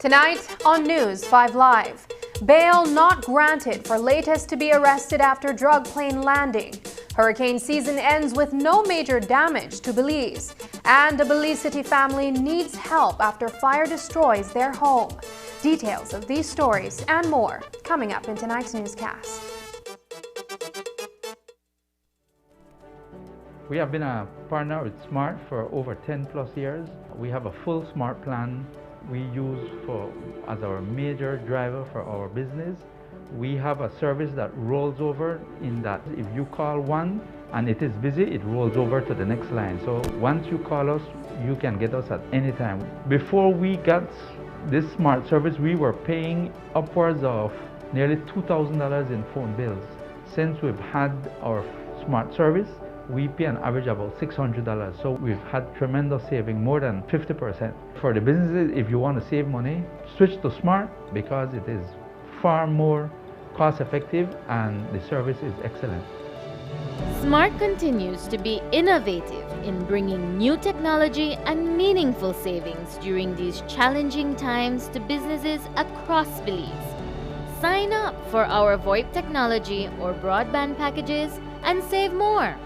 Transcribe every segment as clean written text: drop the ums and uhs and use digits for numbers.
Tonight on News 5 Live, bail not granted for latest to be arrested after drug plane landing. Hurricane season ends with no major damage to Belize. And a Belize City family needs help after fire destroys their home. Details of these stories and more coming up in tonight's newscast. We have been a partner with SMART for over 10 plus years. We have a full SMART plan we use as our major driver for our business. We have a service that rolls over in that if you call one and it is busy, it rolls over to the next line. So once you call us, you can get us at any time. Before we got this SMART service, we were paying upwards of nearly $2,000 in phone bills. Since we've had our SMART service, we pay an average about $600. So we've had tremendous saving, more than 50%. For the businesses, if you want to save money, switch to SMART because it is far more cost effective and the service is excellent. SMART continues to be innovative in bringing new technology and meaningful savings during these challenging times to businesses across Belize. Sign up for our VoIP technology or broadband packages and save more.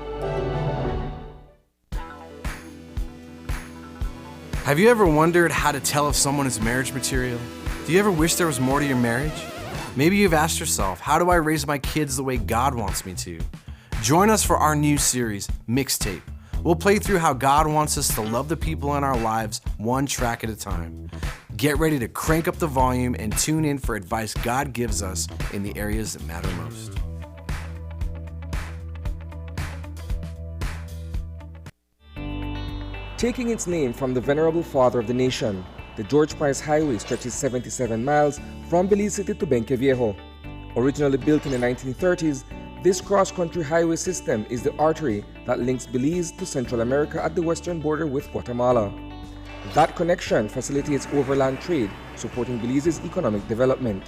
Have you ever wondered how to tell if someone is marriage material? Do you ever wish there was more to your marriage? Maybe you've asked yourself, how do I raise my kids the way God wants me to? Join us for our new series, Mixtape. We'll play through how God wants us to love the people in our lives one track at a time. Get ready to crank up the volume and tune in for advice God gives us in the areas that matter most. Taking its name from the venerable father of the nation, the George Price Highway stretches 77 miles from Belize City to Benqueviejo. Originally built in the 1930s, this cross-country highway system is the artery that links Belize to Central America at the western border with Guatemala. That connection facilitates overland trade, supporting Belize's economic development.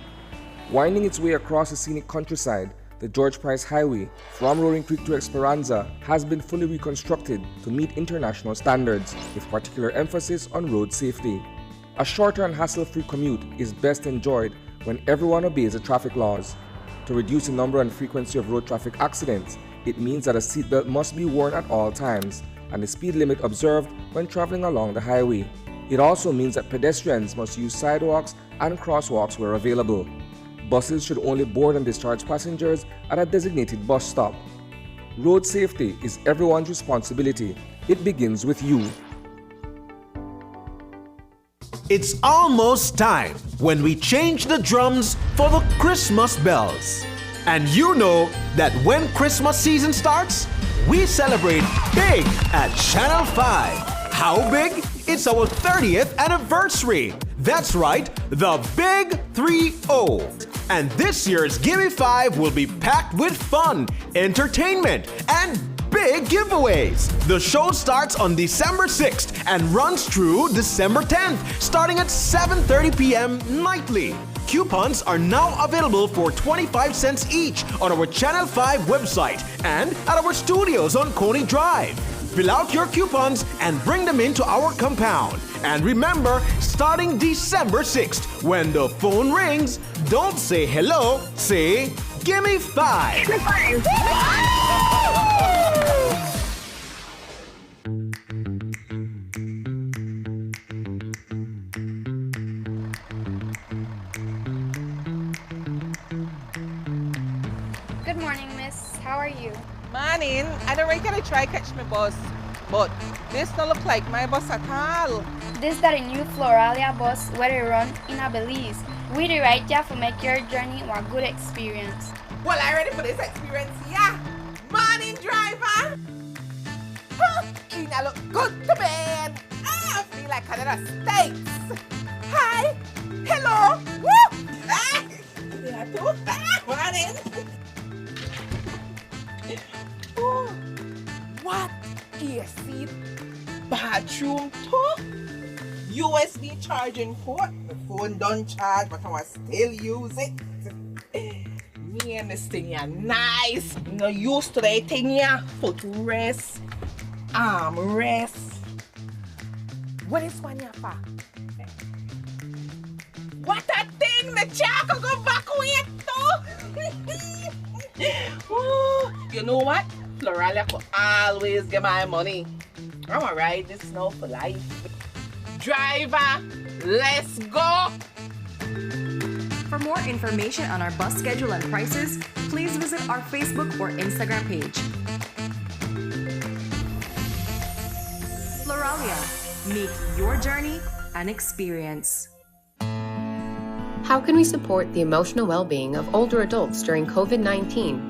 Winding its way across the scenic countryside, the George Price Highway from Roaring Creek to Esperanza has been fully reconstructed to meet international standards, with particular emphasis on road safety. A shorter and hassle-free commute is best enjoyed when everyone obeys the traffic laws. To reduce the number and frequency of road traffic accidents, it means that a seatbelt must be worn at all times and the speed limit observed when traveling along the highway. It also means that pedestrians must use sidewalks and crosswalks where available. Buses should only board and discharge passengers at a designated bus stop. Road safety is everyone's responsibility. It begins with you. It's almost time when we change the drums for the Christmas bells. And you know that when Christmas season starts, we celebrate big at Channel 5. How big? It's our 30th anniversary. That's right, the Big 3-0. And this year's Gimme 5 will be packed with fun, entertainment, and big giveaways. The show starts on December 6th and runs through December 10th, starting at 7:30 p.m. nightly. Coupons are now available for 25 cents each on our Channel 5 website and at our studios on Coney Drive. Fill out your coupons and bring them into our compound. And remember, starting December 6th, when the phone rings, don't say hello, say, Gimme 5. Good morning, miss. How are you? Morning. I don't really gonna try catch my bus, but this don't look like my bus at all. This is the new Floralia bus where they run in a Belize. We the right here to make your journey a good experience. Well, I ready for this experience, yeah. Morning, driver. I look good to bed. I feel like another States. Hi. Hello. Woo. Ah. Yeah, too. Ah, morning. Oh, what AC bathroom too? USB charging port. The phone don't charge, but I will still use it. Me and this thing here nice. No used to that thing here. Foot rest, arm rest. What is one here for? What a thing! The chair could go back with too. Ooh, you know what? Floralia could always get my money. I'm gonna ride this now for life. Driver, let's go! For more information on our bus schedule and prices, please visit our Facebook or Instagram page. Floralia, make your journey an experience. How can we support the emotional well-being of older adults during COVID-19?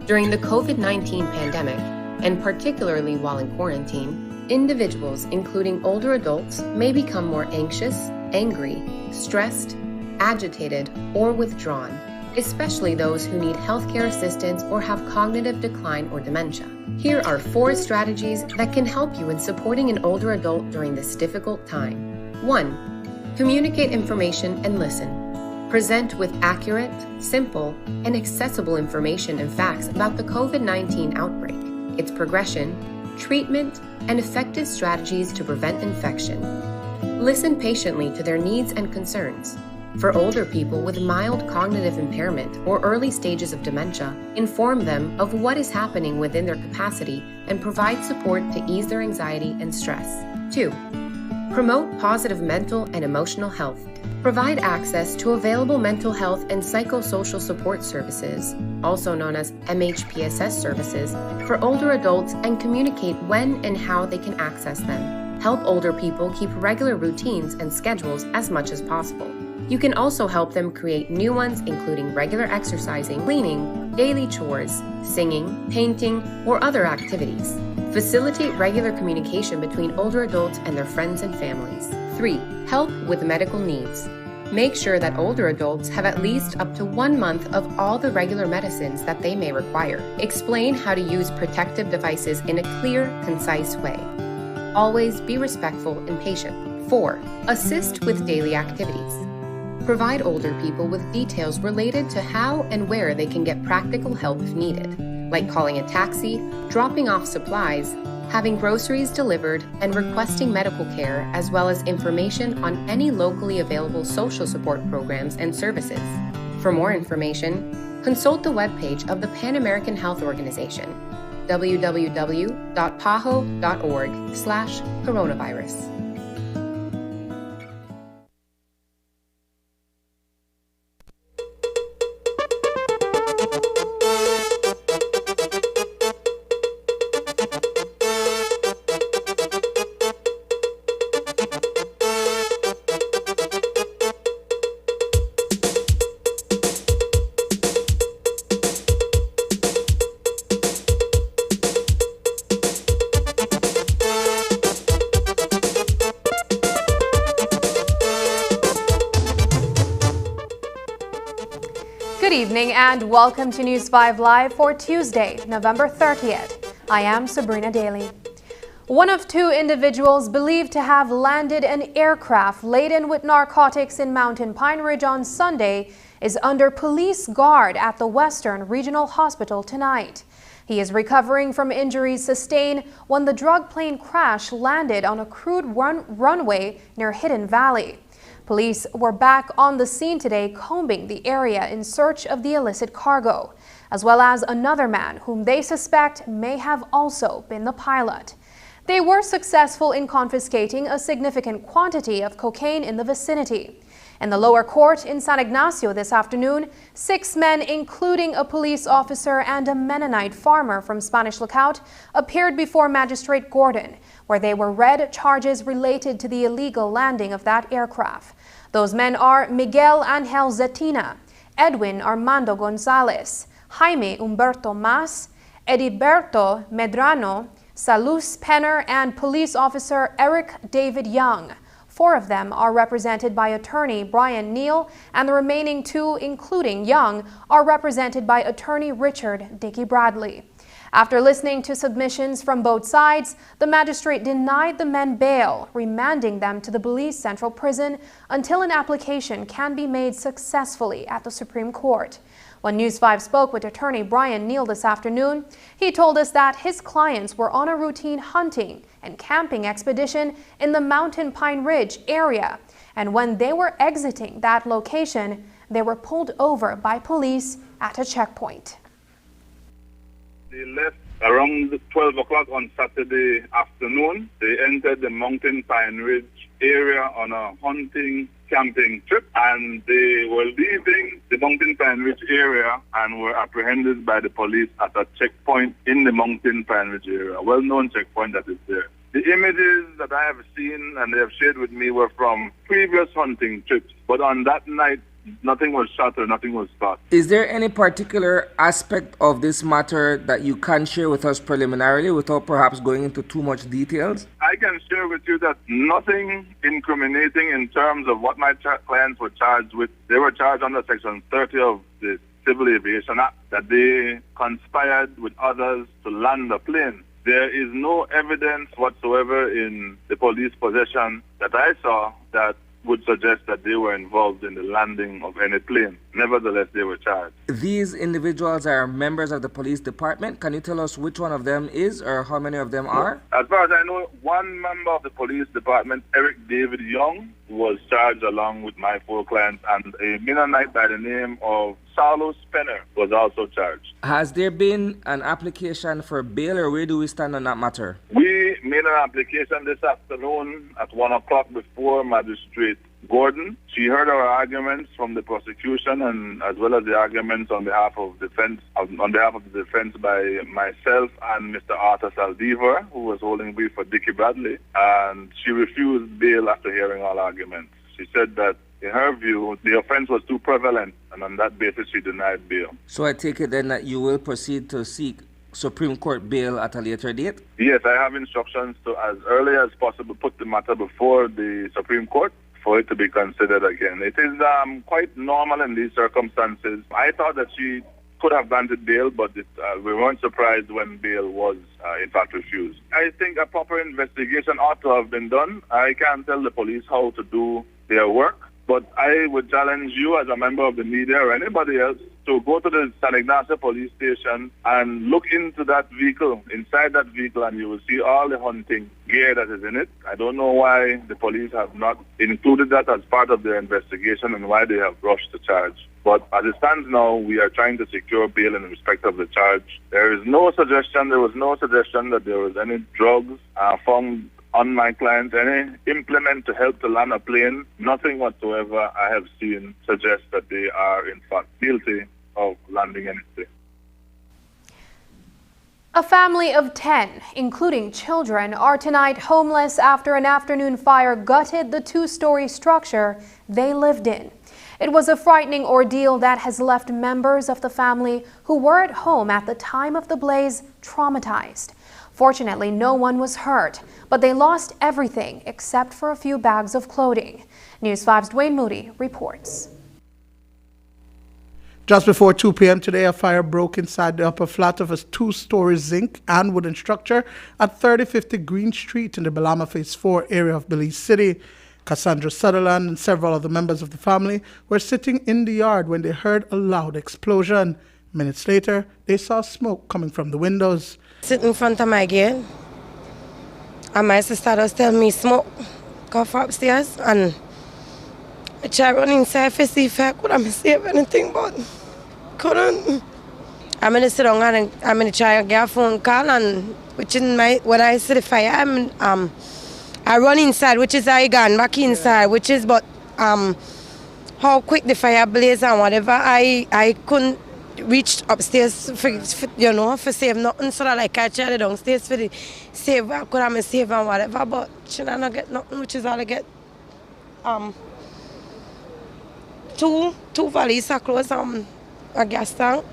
During the COVID-19 pandemic, and particularly while in quarantine, individuals, including older adults, may become more anxious, angry, stressed, agitated, or withdrawn, especially those who need healthcare assistance or have cognitive decline or dementia. Here are 4 strategies that can help you in supporting an older adult during this difficult time. 1. Communicate information and listen. Present with accurate, simple, and accessible information and facts about the COVID-19 outbreak, its progression, treatment, and effective strategies to prevent infection. Listen patiently to their needs and concerns. For older people with mild cognitive impairment or early stages of dementia, inform them of what is happening within their capacity and provide support to ease their anxiety and stress. 2. Promote positive mental and emotional health. Provide access to available mental health and psychosocial support services, also known as MHPSS services, for older adults and communicate when and how they can access them. Help older people keep regular routines and schedules as much as possible. You can also help them create new ones, including regular exercising, cleaning, daily chores, singing, painting, or other activities. Facilitate regular communication between older adults and their friends and families. 3. Help with medical needs. Make sure that older adults have at least up to 1 month of all the regular medicines that they may require. Explain how to use protective devices in a clear, concise way. Always be respectful and patient. 4. Assist with daily activities. Provide older people with details related to how and where they can get practical help if needed, like calling a taxi, dropping off supplies, having groceries delivered, and requesting medical care, as well as information on any locally available social support programs and services. For more information, consult the webpage of the Pan American Health Organization, www.paho.org/coronavirus. Good evening and welcome to News 5 Live for Tuesday, November 30th. I am Sabrina Daly. One of 2 individuals believed to have landed an aircraft laden with narcotics in Mountain Pine Ridge on Sunday is under police guard at the Western Regional Hospital tonight. He is recovering from injuries sustained when the drug plane crash landed on a crude runway near Hidden Valley. Police were back on the scene today combing the area in search of the illicit cargo, as well as another man whom they suspect may have also been the pilot. They were successful in confiscating a significant quantity of cocaine in the vicinity. In the lower court in San Ignacio this afternoon, 6 men, including a police officer and a Mennonite farmer from Spanish Lookout, appeared before Magistrate Gordon, where they were read charges related to the illegal landing of that aircraft. Those men are Miguel Angel Zetina, Edwin Armando Gonzalez, Jaime Humberto Mas, Ediberto Medrano, Salus Penner and police officer Eric David Young. 4 of them are represented by attorney Brian Neal, and the remaining 2, including Young, are represented by attorney Richard Dickey Bradley. After listening to submissions from both sides, the magistrate denied the men bail, remanding them to the Belize Central Prison until an application can be made successfully at the Supreme Court. When News 5 spoke with attorney Brian Neal this afternoon, he told us that his clients were on a routine hunting and camping expedition in the Mountain Pine Ridge area, and when they were exiting that location, they were pulled over by police at a checkpoint. They left around 12 o'clock on Saturday afternoon. They entered the Mountain Pine Ridge area on a hunting camping trip, and they were leaving the Mountain Pine Ridge area and were apprehended by the police at a checkpoint in the Mountain Pine Ridge area, a well-known checkpoint that is there. The images that I have seen and they have shared with me were from previous hunting trips, but on that night, nothing was shot or nothing was shot. Is there any particular aspect of this matter that you can share with us preliminarily without perhaps going into too much details? I can share with you that nothing incriminating in terms of what my clients were charged with. They were charged under Section 30 of the Civil Aviation Act that they conspired with others to land a plane. There is no evidence whatsoever in the police possession that I saw that would suggest that they were involved in the landing of any plane. Nevertheless, they were charged. These individuals are members of the police department. Can you tell us which one of them is or how many of them are? As far as I know, one member of the police department, Eric David Young, was charged along with my 4 clients, and a Mennonite by the name of Salus Penner was also charged. Has there been an application for bail, or where do we stand on that matter? We made an application this afternoon at 1 o'clock before Magistrate Gordon. She heard our arguments from the prosecution and as well as the arguments on behalf of the defense by myself and Mr. Arthur Saldivar, who was holding brief for Dickey Bradley, and she refused bail after hearing all arguments. She said that in her view, the offense was too prevalent, and on that basis she denied bail. So I take it then that you will proceed to seek Supreme Court bail at a later date? Yes, I have instructions to, as early as possible, put the matter before the Supreme Court for it to be considered again. It is quite normal in these circumstances. I thought that she could have granted bail, but we weren't surprised when bail was in fact refused. I think a proper investigation ought to have been done. I can't tell the police how to do their work, but I would challenge you as a member of the media or anybody else to go to the San Ignacio police station and look into that vehicle, inside that vehicle, and you will see all the hunting gear that is in it. I don't know why the police have not included that as part of their investigation and why they have rushed the charge. But as it stands now, we are trying to secure bail in respect of the charge. There was no suggestion that there was any drugs found on my client, any implement to help to land a plane. Nothing whatsoever I have seen suggests that they are in fact guilty of landing anything. A family of 10, including children, are tonight homeless after an afternoon fire gutted the 2-story structure they lived in. It was a frightening ordeal that has left members of the family who were at home at the time of the blaze traumatized. Fortunately, no one was hurt, but they lost everything except for a few bags of clothing. News 5's Dwayne Moody reports. Just before 2 p.m. today, a fire broke inside the upper flat of a 2-story zinc and wooden structure at 3050 Green Street in the Balama Phase 4 area of Belize City. Cassandra Sutherland and several other members of the family were sitting in the yard when they heard a loud explosion. Minutes later, they saw smoke coming from the windows. Sitting in front of my gate, and my sister was telling me smoke come from upstairs, and I tried running inside to see if I could save anything, but couldn't. I'm gonna sit down and I'm gonna try to get a phone call, and which in my when I see the fire, I run inside, which is I gone back inside, which is but how quick the fire blaze and whatever, I couldn't reach upstairs for save nothing, so that like I tried downstairs for the save I could have save and whatever, but she did not get nothing, which is all I get. Two valise of clothes, a gas tank,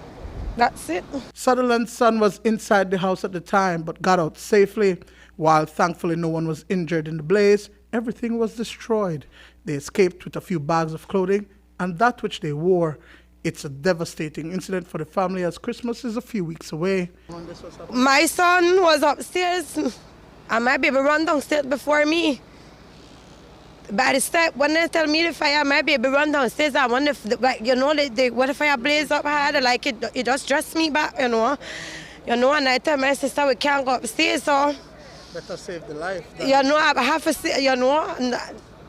That's it. Sutherland's son was inside the house at the time but got out safely. While thankfully no one was injured in the blaze, everything was destroyed. They escaped with a few bags of clothing and that which they wore. It's a devastating incident for the family as Christmas is a few weeks away. My son was upstairs and my baby ran downstairs before me. By the step, when they tell me the fire, my baby run downstairs. I wonder if, what the fire blaze up hard, like it just dressed me back, and I tell my sister we can't go upstairs, so. Better save the life. I have to see,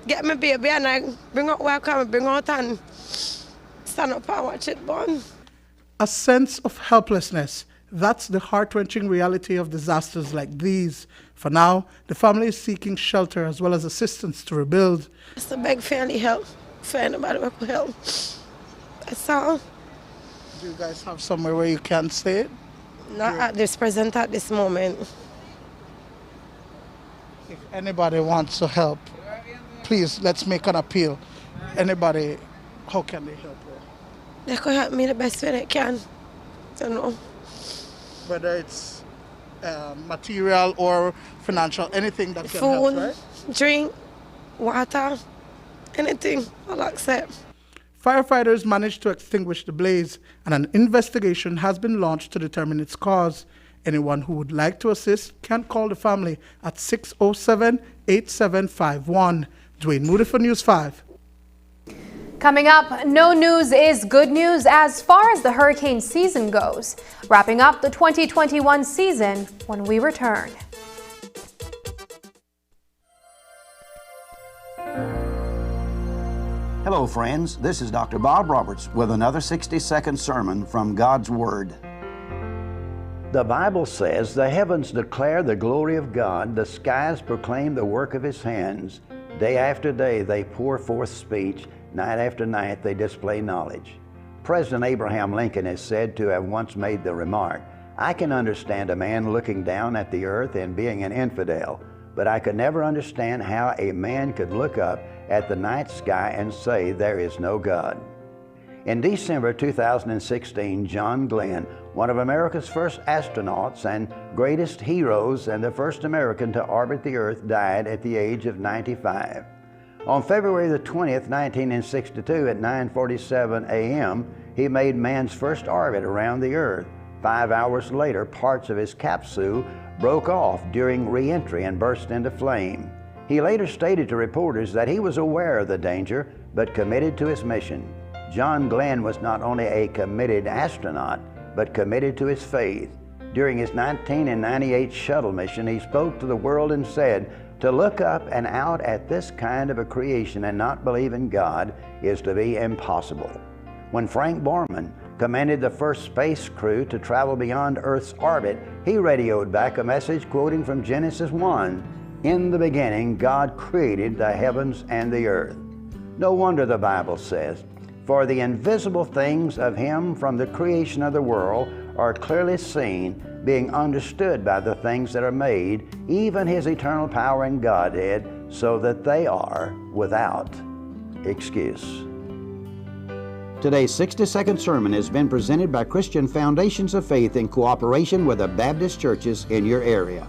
get my baby and I bring out welcome, bring out and stand up and watch it burn. A sense of helplessness. That's the heart-wrenching reality of disasters like these. For now, the family is seeking shelter as well as assistance to rebuild. Just a beg for any help, for anybody who can help. That's all. Do you guys have somewhere where you can stay? Not at this present, at this moment. If anybody wants to help, please, let's make an appeal. Anybody, how can they help you? They can help me the best way they can. Whether it's material or financial, anything that can help, right? Drink, water, anything, I'll accept. Firefighters managed to extinguish the blaze, and an investigation has been launched to determine its cause. Anyone who would like to assist can call the family at 607-8751. Dwayne Moody for News 5. Coming up, no news is good news as far as the hurricane season goes. Wrapping up the 2021 season when we return. Hello, friends. This is Dr. Bob Roberts with another 60-second sermon from God's Word. The Bible says, "The heavens declare the glory of God, the skies proclaim the work of His hands. Day after day they pour forth speech, night after night they display knowledge." President Abraham Lincoln is said to have once made the remark, "I can understand a man looking down at the earth and being an infidel, but I could never understand how a man could look up at the night sky and say there is no God." In December 2016, John Glenn, one of America's first astronauts and greatest heroes and the first American to orbit the Earth, died at the age of 95. On February the 20th, 1962 at 9:47 a.m., he made man's first orbit around the Earth. 5 hours later, parts of his capsule broke off during re-entry and burst into flame. He later stated to reporters that he was aware of the danger, but committed to his mission. John Glenn was not only a committed astronaut, but committed to his faith. During his 1998 shuttle mission, he spoke to the world and said, "To look up and out at this kind of a creation and not believe in God is to be impossible." When Frank Borman commanded the first space crew to travel beyond Earth's orbit, he radioed back a message quoting from Genesis 1, "In the beginning, God created the heavens and the earth." No wonder the Bible says, "For the invisible things of Him from the creation of the world are clearly seen, being understood by the things that are made, even His eternal power and Godhead, so that they are without excuse." Today's 60-second sermon has been presented by Christian Foundations of Faith in cooperation with the Baptist churches in your area.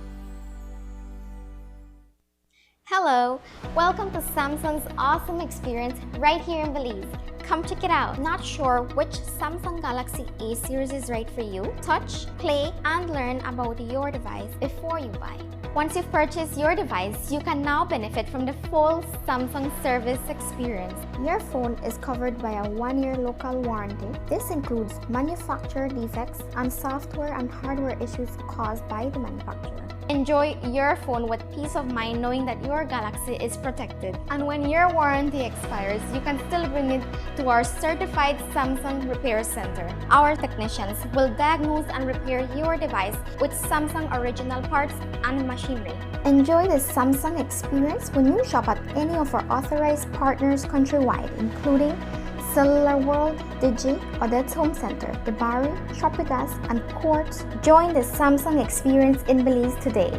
Hello, welcome to Samsung's awesome experience right here in Belize. Come check it out. Not sure which Samsung Galaxy A series is right for you? Touch, play, and learn about your device before you buy. Once you've purchased your device, you can now benefit from the full Samsung service experience. Your phone is covered by a 1-year local warranty. This includes manufacturer defects and software and hardware issues caused by the manufacturer. Enjoy your phone with peace of mind knowing that your Galaxy is protected. And when your warranty expires, you can still bring it to our certified Samsung Repair Center. Our technicians will diagnose and repair your device with Samsung original parts and machinery. Enjoy the Samsung experience when you shop at any of our authorized partners countrywide, including Cellular World, Digi, Odette's Home Center, Debari, Tropigas, and Quartz. Join the Samsung experience in Belize today.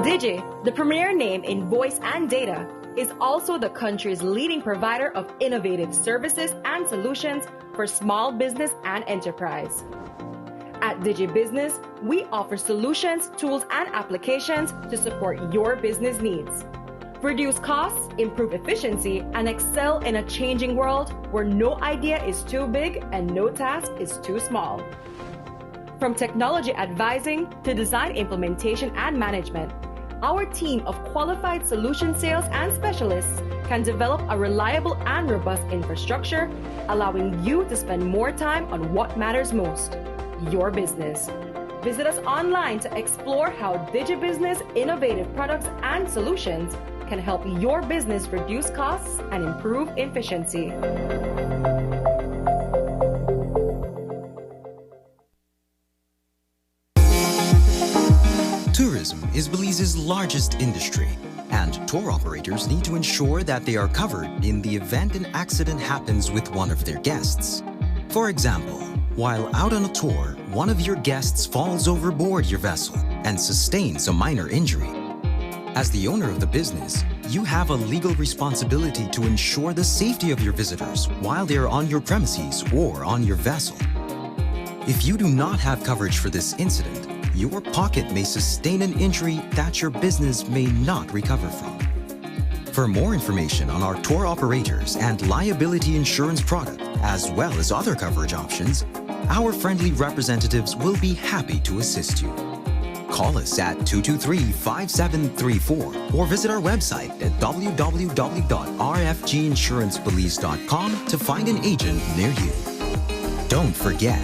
Digi, the premier name in voice and data, is also the country's leading provider of innovative services and solutions for small business and enterprise. At DigiBusiness, we offer solutions, tools, and applications to support your business needs. Reduce costs, improve efficiency, and excel in a changing world where no idea is too big and no task is too small. From technology advising to design implementation and management, our team of qualified solution sales and specialists can develop a reliable and robust infrastructure, allowing you to spend more time on what matters most, your business. Visit us online to explore how DigiBusiness innovative products and solutions can help your business reduce costs and improve efficiency. Tourism is Belize's largest industry, and tour operators need to ensure that they are covered in the event an accident happens with one of their guests. For example, while out on a tour, one of your guests falls overboard your vessel and sustains a minor injury. As the owner of the business, you have a legal responsibility to ensure the safety of your visitors while they are on your premises or on your vessel. If you do not have coverage for this incident, your pocket may sustain an injury that your business may not recover from. For more information on our tour operators and liability insurance product, as well as other coverage options, our friendly representatives will be happy to assist you. Call us at 223-5734 or visit our website at www.rfginsurancepolice.com to find an agent near you. Don't forget,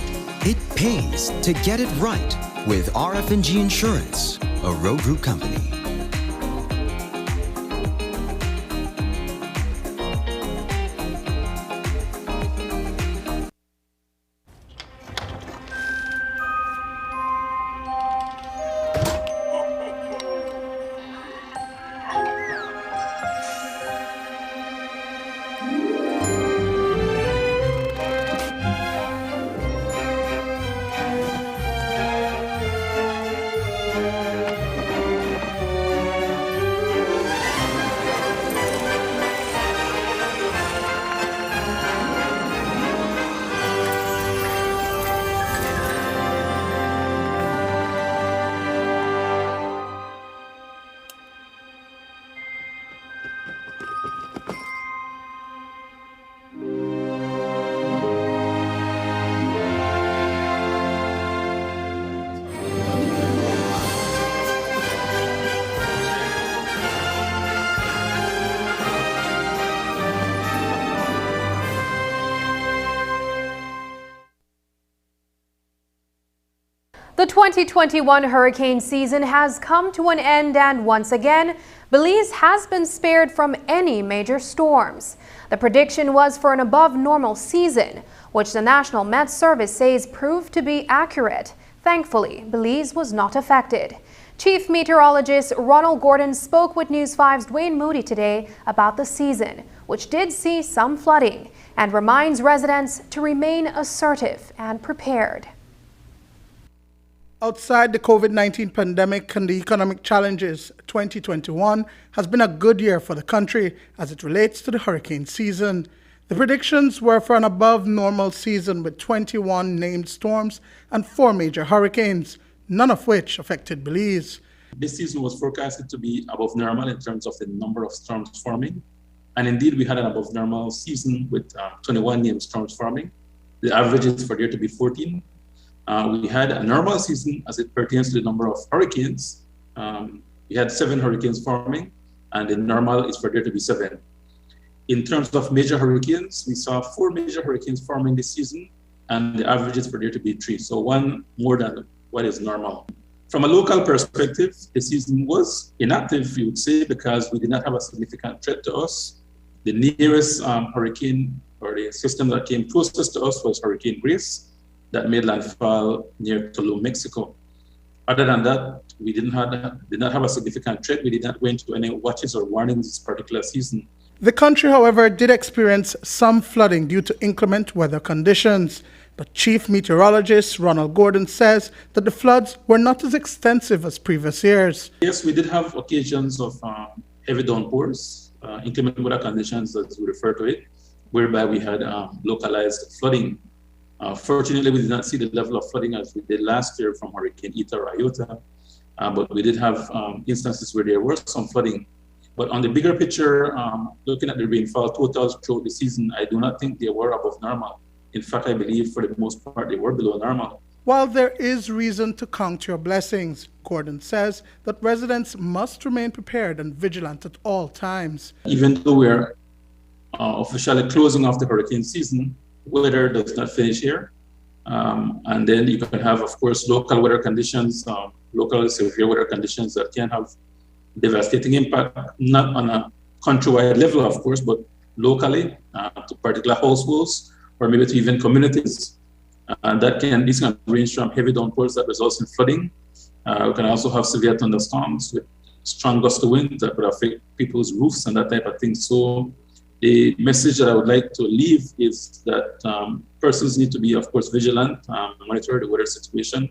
it pays to get it right with RF&G Insurance, a Road Group company. The 2021 hurricane season has come to an end, and once again, Belize has been spared from any major storms. The prediction was for an above-normal season, which the National Met Service says proved to be accurate. Thankfully, Belize was not affected. Chief Meteorologist Ronald Gordon spoke with News 5's Dwayne Moody today about the season, which did see some flooding, and reminds residents to remain assertive and prepared. Outside the COVID-19 pandemic and the economic challenges, 2021 has been a good year for the country as it relates to the hurricane season. The predictions were for an above-normal season with 21 named storms and 4 major hurricanes, none of which affected Belize. This season was forecasted to be above normal in terms of the number of storms forming. And indeed, we had an above normal season with 21 named storms forming. The average is for there to be 14. We had a normal season as it pertains to the number of hurricanes. We had 7 hurricanes forming, and the normal is for there to be 7. In terms of major hurricanes, we saw 4 major hurricanes forming this season, and the average is for there to be 3. So 1 more than what is normal. From a local perspective, the season was inactive, you would say, because we did not have a significant threat to us. The nearest hurricane or the system that came closest to us was Hurricane Grace, that made landfall near Tulum, Mexico. Other than that, we did not have a significant threat. We did not go into any watches or warnings this particular season. The country, however, did experience some flooding due to inclement weather conditions. But Chief Meteorologist Ronald Gordon says that the floods were not as extensive as previous years. Yes, we did have occasions of heavy downpours. inclement weather conditions, as we refer to it, whereby we had localized flooding. Fortunately, we did not see the level of flooding as we did last year from Hurricane Eta or Iota, but we did have instances where there was some flooding. But on the bigger picture, looking at the rainfall totals throughout the season, I do not think they were above normal. In fact, I believe for the most part, they were below normal. While there is reason to count your blessings, Gordon says that residents must remain prepared and vigilant at all times. Even though we're officially closing off the hurricane season, weather does not finish here. And then you can have, of course, local weather conditions, local severe weather conditions that can have devastating impact, not on a countrywide level, of course, but locally to particular households or maybe to even communities. And these can range from heavy downpours that results in flooding. We can also have severe thunderstorms with strong gusty winds that could affect people's roofs and that type of thing. So the message that I would like to leave is that persons need to be, of course, vigilant, monitor the weather situation,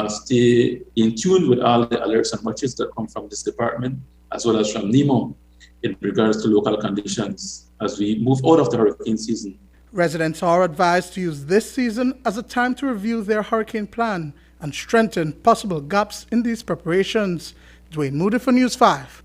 stay in tune with all the alerts and watches that come from this department, as well as from NEMO in regards to local conditions as we move out of the hurricane season. Residents are advised to use this season as a time to review their hurricane plan and strengthen possible gaps in these preparations. Dwayne Moody for News 5.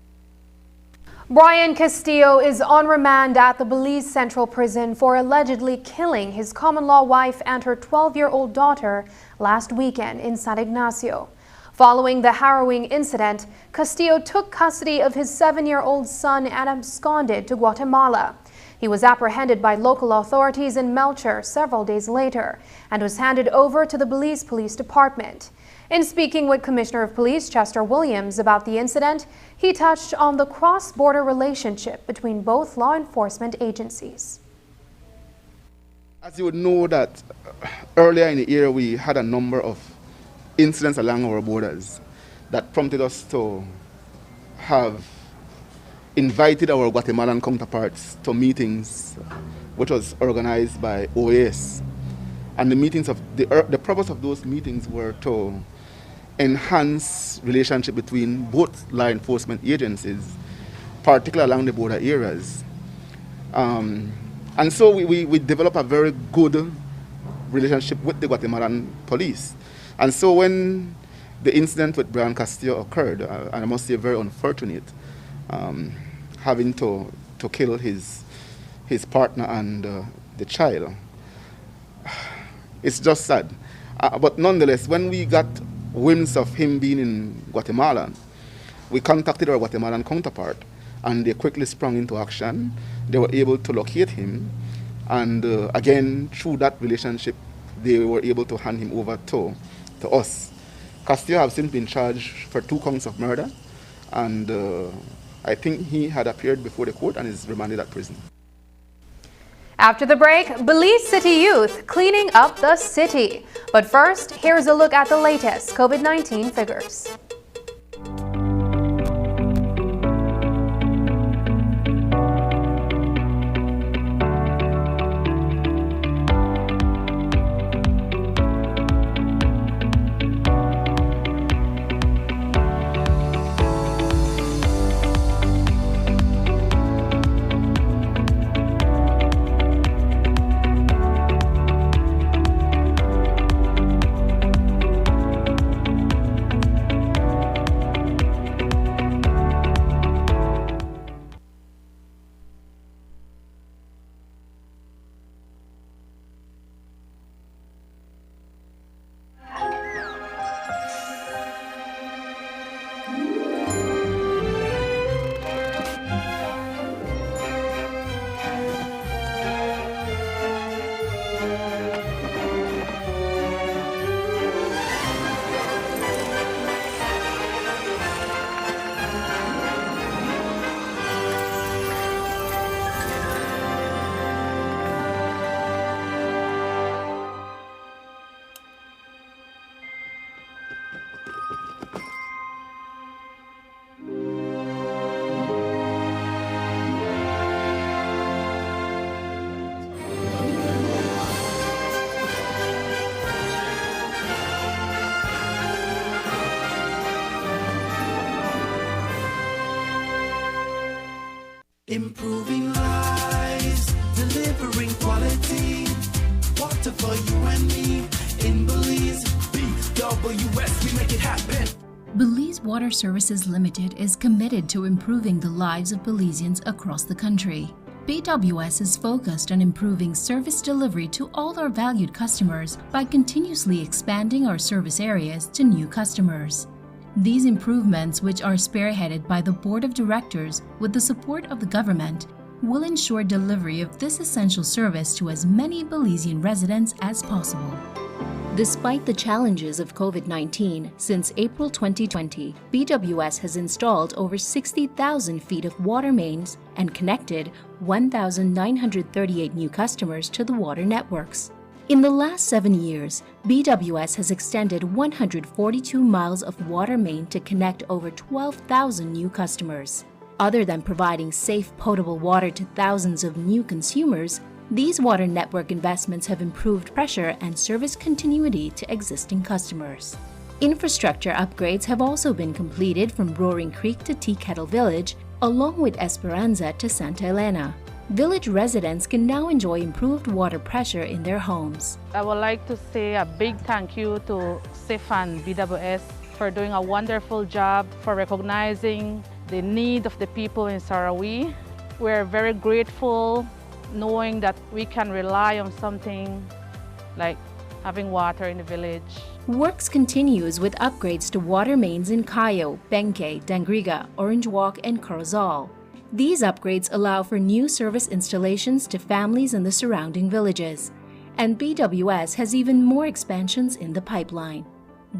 Brian Castillo is on remand at the Belize Central Prison for allegedly killing his common-law wife and her 12-year-old daughter last weekend in San Ignacio. Following the harrowing incident, Castillo took custody of his 7-year-old son and absconded to Guatemala. He was apprehended by local authorities in Melchor several days later and was handed over to the Belize Police Department. In speaking with Commissioner of Police Chester Williams about the incident, he touched on the cross-border relationship between both law enforcement agencies. As you would know that earlier in the year we had a number of incidents along our borders that prompted us to have invited our Guatemalan counterparts to meetings which was organized by OAS. And the meetings of the purpose of those meetings were to enhance relationship between both law enforcement agencies, particularly along the border areas. And so we developed a very good relationship with the Guatemalan police. And so when the incident with Brian Castillo occurred, and I must say very unfortunate, having to kill his partner and the child, it's just sad. But nonetheless, when we got whims of him being in Guatemala, we contacted our Guatemalan counterpart, and they quickly sprung into action. They were able to locate him, and again, through that relationship, they were able to hand him over to us. Castillo has since been charged for 2 counts of murder, and I think he had appeared before the court and is remanded at prison. After the break, Belize City youth cleaning up the city. But first, here's a look at the latest COVID-19 figures. improving lives, delivering quality. Water for you and me in Belize. BWS, we make it happen. Belize Water Services Limited is committed to improving the lives of Belizeans across the country. BWS is focused on improving service delivery to all our valued customers by continuously expanding our service areas to new customers. These improvements, which are spearheaded by the Board of Directors with the support of the government, will ensure delivery of this essential service to as many Belizean residents as possible. Despite the challenges of COVID-19, since April 2020, BWS has installed over 60,000 feet of water mains and connected 1,938 new customers to the water networks. In the last 7 years, BWS has extended 142 miles of water main to connect over 12,000 new customers. Other than providing safe potable water to thousands of new consumers, these water network investments have improved pressure and service continuity to existing customers. Infrastructure upgrades have also been completed from Roaring Creek to Tea Kettle Village, along with Esperanza to Santa Elena. Village residents can now enjoy improved water pressure in their homes. I would like to say a big thank you to SIF and BWS for doing a wonderful job, for recognizing the need of the people in Sarawi. We're very grateful knowing that we can rely on something like having water in the village. Works continues with upgrades to water mains in Cayo, Benque, Dangriga, Orange Walk, and Corozal. These upgrades allow for new service installations to families in the surrounding villages. And BWS has even more expansions in the pipeline.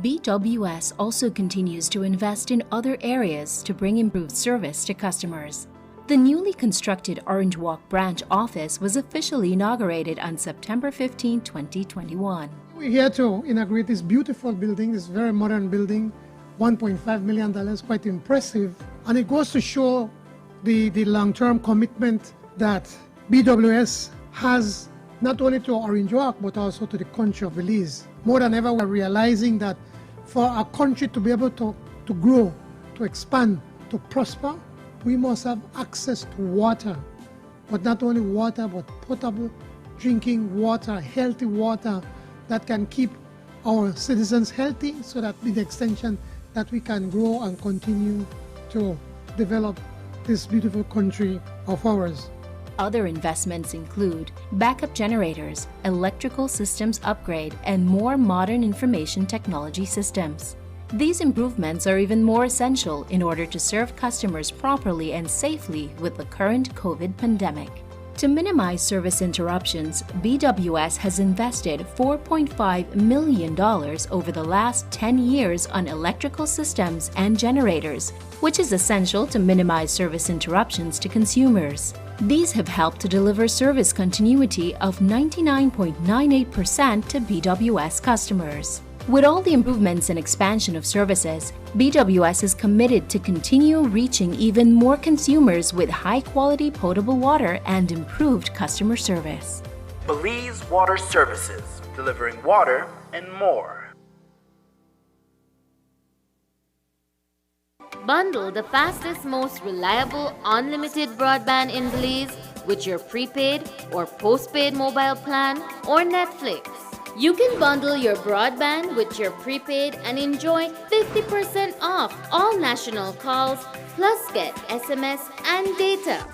BWS also continues to invest in other areas to bring improved service to customers. The newly constructed Orange Walk branch office was officially inaugurated on September 15, 2021. We're here to inaugurate this beautiful building, this very modern building, $1.5 million, quite impressive. And it goes to show the long-term commitment that BWS has not only to Orange Walk, but also to the country of Belize. More than ever, we're realizing that for our country to be able to grow, to expand, to prosper, we must have access to water, but not only water, but potable drinking water, healthy water that can keep our citizens healthy, so that with the extension that we can grow and continue to develop this beautiful country of ours. Other investments include backup generators, electrical systems upgrade, and more modern information technology systems. These improvements are even more essential in order to serve customers properly and safely with the current COVID pandemic. To minimize service interruptions, BWS has invested $4.5 million over the last 10 years on electrical systems and generators, which is essential to minimize service interruptions to consumers. These have helped to deliver service continuity of 99.98% to BWS customers. With all the improvements and expansion of services, BWS is committed to continue reaching even more consumers with high-quality potable water and improved customer service. Belize Water Services, delivering water and more. Bundle the fastest, most reliable, unlimited broadband in Belize with your prepaid or postpaid mobile plan or Netflix. You can bundle your broadband with your prepaid and enjoy 50% off all national calls, plus get SMS and data.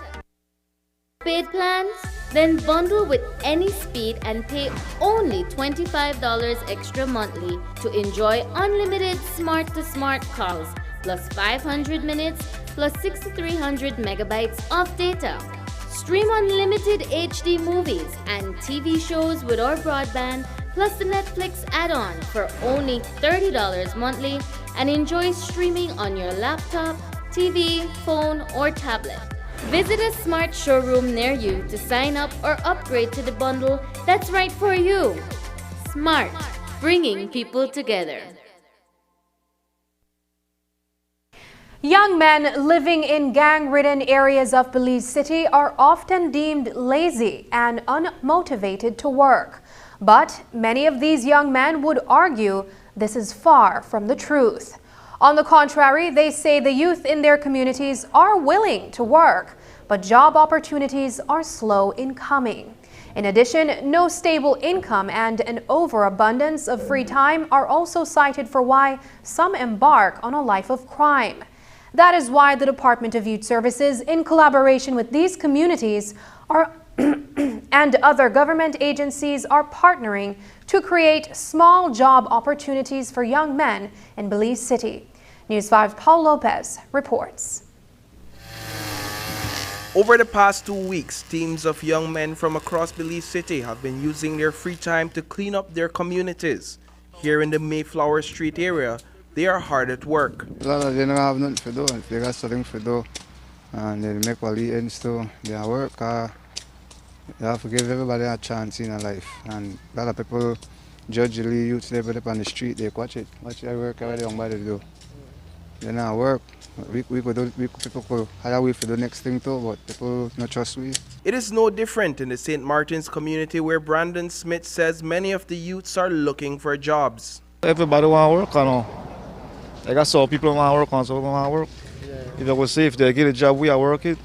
Paid plans? Then bundle with any speed and pay only $25 extra monthly to enjoy unlimited smart-to-smart calls, plus 500 minutes, plus 6,300 megabytes of data. Stream unlimited HD movies and TV shows with our broadband, plus the Netflix add-on for only $30 monthly, and enjoy streaming on your laptop, TV, phone, or tablet. Visit a smart showroom near you to sign up or upgrade to the bundle that's right for you. Smart, bringing people together. Young men living in gang-ridden areas of Belize City are often deemed lazy and unmotivated to work. But many of these young men would argue this is far from the truth. On the contrary, they say the youth in their communities are willing to work, but job opportunities are slow in coming. In addition, no stable income and an overabundance of free time are also cited for why some embark on a life of crime. That is why the Department of Youth Services, in collaboration with these communities, and other government agencies are partnering to create small job opportunities for young men in Belize City. News 5 Paul Lopez reports. Over the past 2 weeks, teams of young men from across Belize City have been using their free time to clean up their communities. Here in the Mayflower Street area, they are hard at work. A lot of them don't have nothing to do. They got something to do, and they make what they ends to their work. You have to give everybody a chance in their life. And a lot of people judge the youth they put up on the street. They watch their work, what the young body do. They not work. People could hire we for the next thing too, but people not trust we. It is no different in the St. Martin's community, where Brandon Smith says many of the youths are looking for jobs. Everybody want to work, I know. Like I saw people want to work, and so want to work. Yeah. If I would say if they get a job, we are working.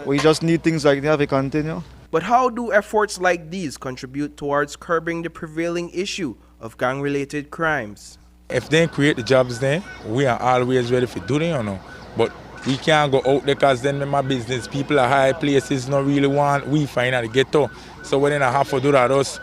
We just need things like that to continue. But how do efforts like these contribute towards curbing the prevailing issue of gang-related crimes? If they create the jobs then, we are always ready for doing it, you know. But we can't go out there because then my business, people at high places not really want, we find out the ghetto. So we then have to do that, us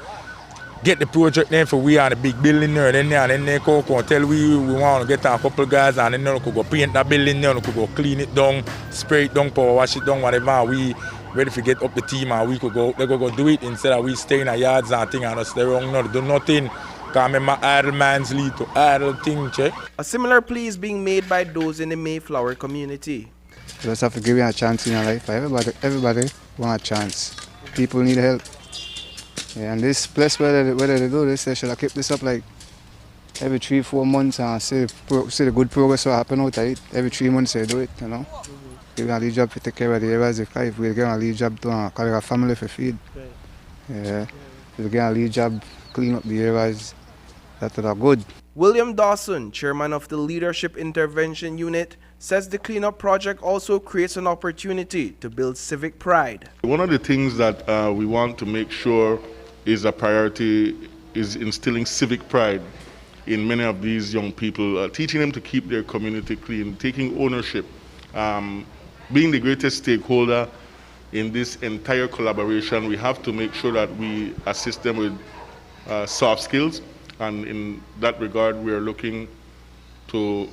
get the project then for we are the big building there, then they go tell we want to get a couple guys and then they could go paint that building there, they could go clean it down, spray it down, power wash it down, whatever. We ready to get up the team and we could go, they go do it instead of we stay in our yards and things and us stay wrong, not do nothing. Because my idle man's lead to idle thing, check. A similar plea is being made by those in the Mayflower community. You just have to give you a chance in your life. Everybody want a chance. People need help. Yeah, and this place where they do this, they should keep this up like every 3-4 months and see the good progress will happen out of it. Every 3 months they do it, you know. Give you a lead job to take care of the areas. If we get a lead job to call a family for feed. Yeah. If we get a lead job, clean up the areas that are good. William Dawson, chairman of the Leadership Intervention Unit, says the cleanup project also creates an opportunity to build civic pride. One of the things that we want to make sure is a priority is instilling civic pride in many of these young people, teaching them to keep their community clean, taking ownership, being the greatest stakeholder in this entire collaboration. We have to make sure that we assist them with soft skills, and in that regard we are looking to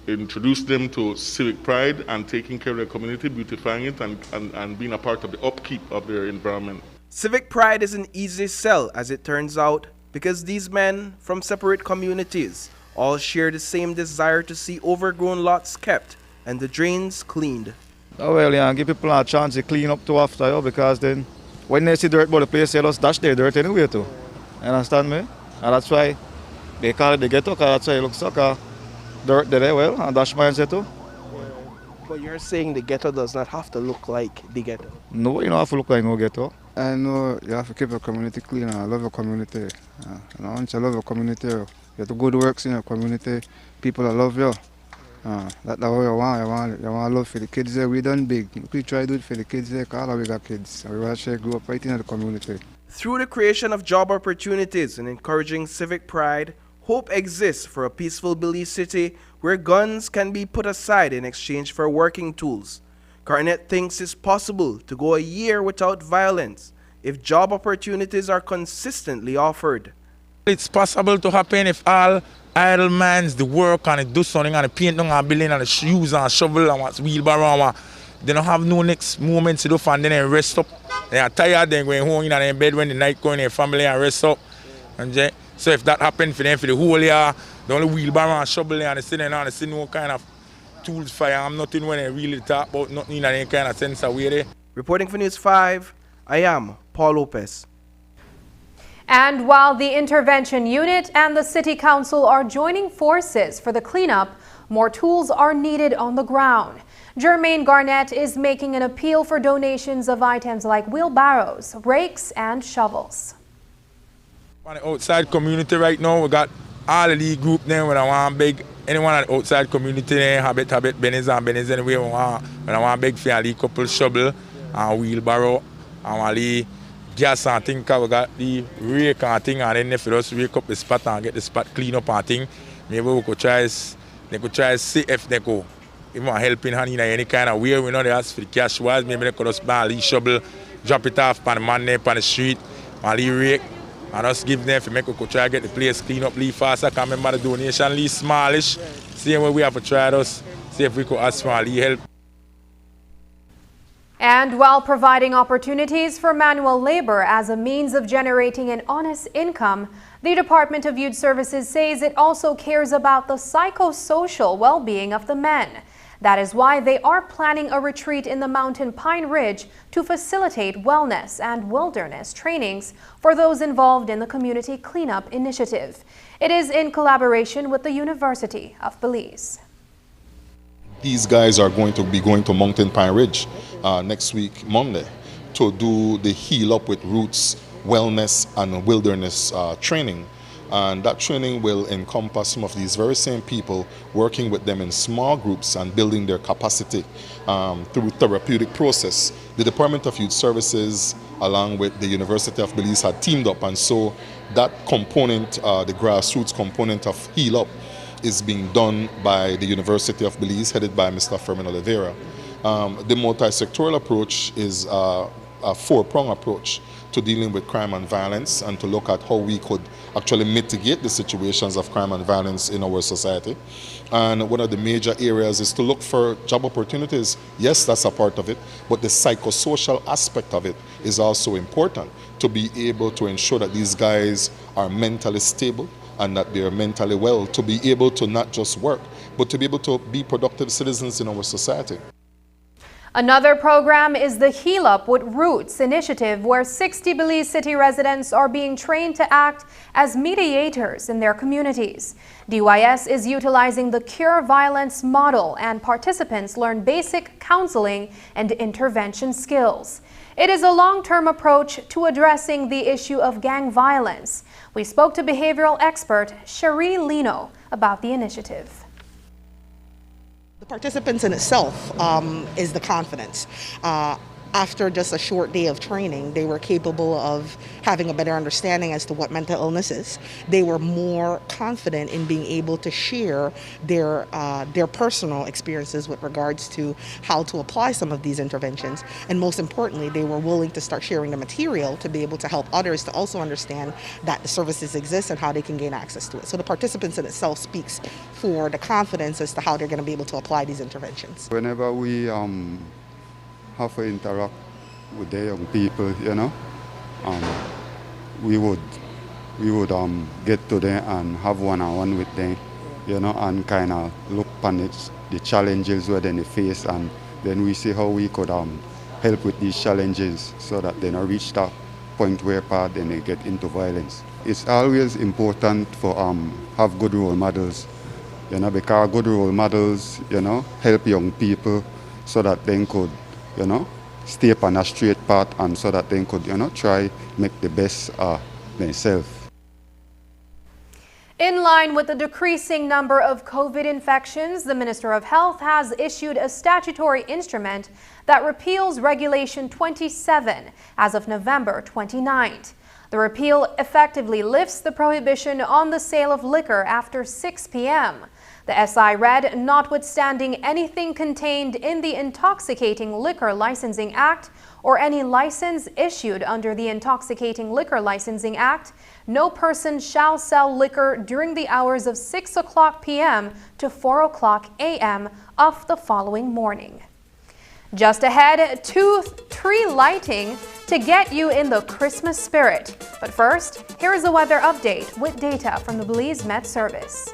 introduce them to civic pride and taking care of their community, beautifying it and being a part of the upkeep of their environment. Civic pride is an easy sell, as it turns out, because these men from separate communities all share the same desire to see overgrown lots kept and the drains cleaned. Oh well, yeah, give people a chance to clean up too after you, because then when they see dirt by the place, they just dash their dirt anyway too. You understand me? And that's why they call it the ghetto, because that's why it looks like dirt there, well, and dash mines there too. But you're saying the ghetto does not have to look like the ghetto? No, you don't have to look like no ghetto. I know you have to keep your community clean and love your community. You know, once you love your community, you have to good works in your community, people that love you. That's what you want. You want love for the kids there. We done big. We try to do it for the kids there, because all we got kids. We want to grow up right in the community. Through the creation of job opportunities and encouraging civic pride, hope exists for a peaceful Belize City where guns can be put aside in exchange for working tools. Garnett thinks it's possible to go a year without violence if job opportunities are consistently offered. It's possible to happen if all idle mans the work and do something and paint down a building and use and shovel and what's wheelbarrow. They don't have no next moment to do and then they rest up. They are tired, they're going home in their bed when the night going in their family and rest up. And so if that happened for them for the whole year, the only wheelbarrow and shovel and they sit there and they see no kind of tools for them, nothing when they really talk about nothing in any kind of sense of way there. Reporting for News 5, I am Paul Lopez. And while the intervention unit and the city council are joining forces for the cleanup, more tools are needed on the ground. Jermaine Garnett is making an appeal for donations of items like wheelbarrows, rakes, and shovels. On the outside community right now, we got all of the group then when I want big, anyone outside community then, habit, Benny's anyway, when I want big for a couple shovel and wheelbarrow and a gas and thing, we got the rake and thing, and then if we just rake up the spot and get the spot clean up and thing, maybe we could try see if they go. Even helping hand in any kind of way, we know they ask for the cash wise, maybe they could just buy a shovel, drop it off on the man there on the street, and the rake, and us give them if we could try to get the place clean up a faster. I can remember the donation, a smallish, same way we have to try us, see if we could ask for a help. And while providing opportunities for manual labor as a means of generating an honest income, the Department of Youth Services says it also cares about the psychosocial well-being of the men. That is why they are planning a retreat in the Mountain Pine Ridge to facilitate wellness and wilderness trainings for those involved in the Community Cleanup Initiative. It is in collaboration with the University of Belize. These guys are going to be going to Mountain Pine Ridge next week, Monday, to do the Heal Up with Roots wellness and wilderness training. And that training will encompass some of these very same people, working with them in small groups and building their capacity through therapeutic process. The Department of Youth Services, along with the University of Belize, had teamed up, and so that component, the grassroots component of Heal Up, is being done by the University of Belize, headed by Mr. Fermin Oliveira. The multi-sectoral approach is a four-prong approach to dealing with crime and violence, and to look at how we could actually mitigate the situations of crime and violence in our society. And one of the major areas is to look for job opportunities. Yes, that's a part of it, but the psychosocial aspect of it is also important, to be able to ensure that these guys are mentally stable and that they are mentally well, to be able to not just work, but to be able to be productive citizens in our society. Another program is the Heal Up with Roots initiative, where 60 Belize City residents are being trained to act as mediators in their communities. DYS is utilizing the Cure Violence model, and participants learn basic counseling and intervention skills. It is a long-term approach to addressing the issue of gang violence. We spoke to behavioral expert Cherie Lino about the initiative. The participants in itself is the confidence. After just a short day of training, they were capable of having a better understanding as to what mental illness is. They were more confident in being able to share their personal experiences with regards to how to apply some of these interventions. And most importantly, they were willing to start sharing the material to be able to help others to also understand that the services exist and how they can gain access to it. So the participants in itself speaks for the confidence as to how they're going to be able to apply these interventions. Whenever we have to interact with the young people, you know, we would get to them and have one-on-one with them, you know, and kind of look on the challenges where they face, and then we see how we could help with these challenges so that they don't reach that point where then they get into violence. It's always important for have good role models, you know, because good role models, you know, help young people so that they could, you know, stay up on a straight path, and so that they could, you know, try make the best themselves. In line with the decreasing number of COVID infections, the Minister of Health has issued a statutory instrument that repeals Regulation 27 as of November 29th. The repeal effectively lifts the prohibition on the sale of liquor after 6 p.m. The SI read, notwithstanding anything contained in the Intoxicating Liquor Licensing Act or any license issued under the Intoxicating Liquor Licensing Act, no person shall sell liquor during the hours of 6 o'clock p.m. to 4 o'clock a.m. of the following morning. Just ahead, tree lighting to get you in the Christmas spirit. But first, here is a weather update with data from the Belize Met Service.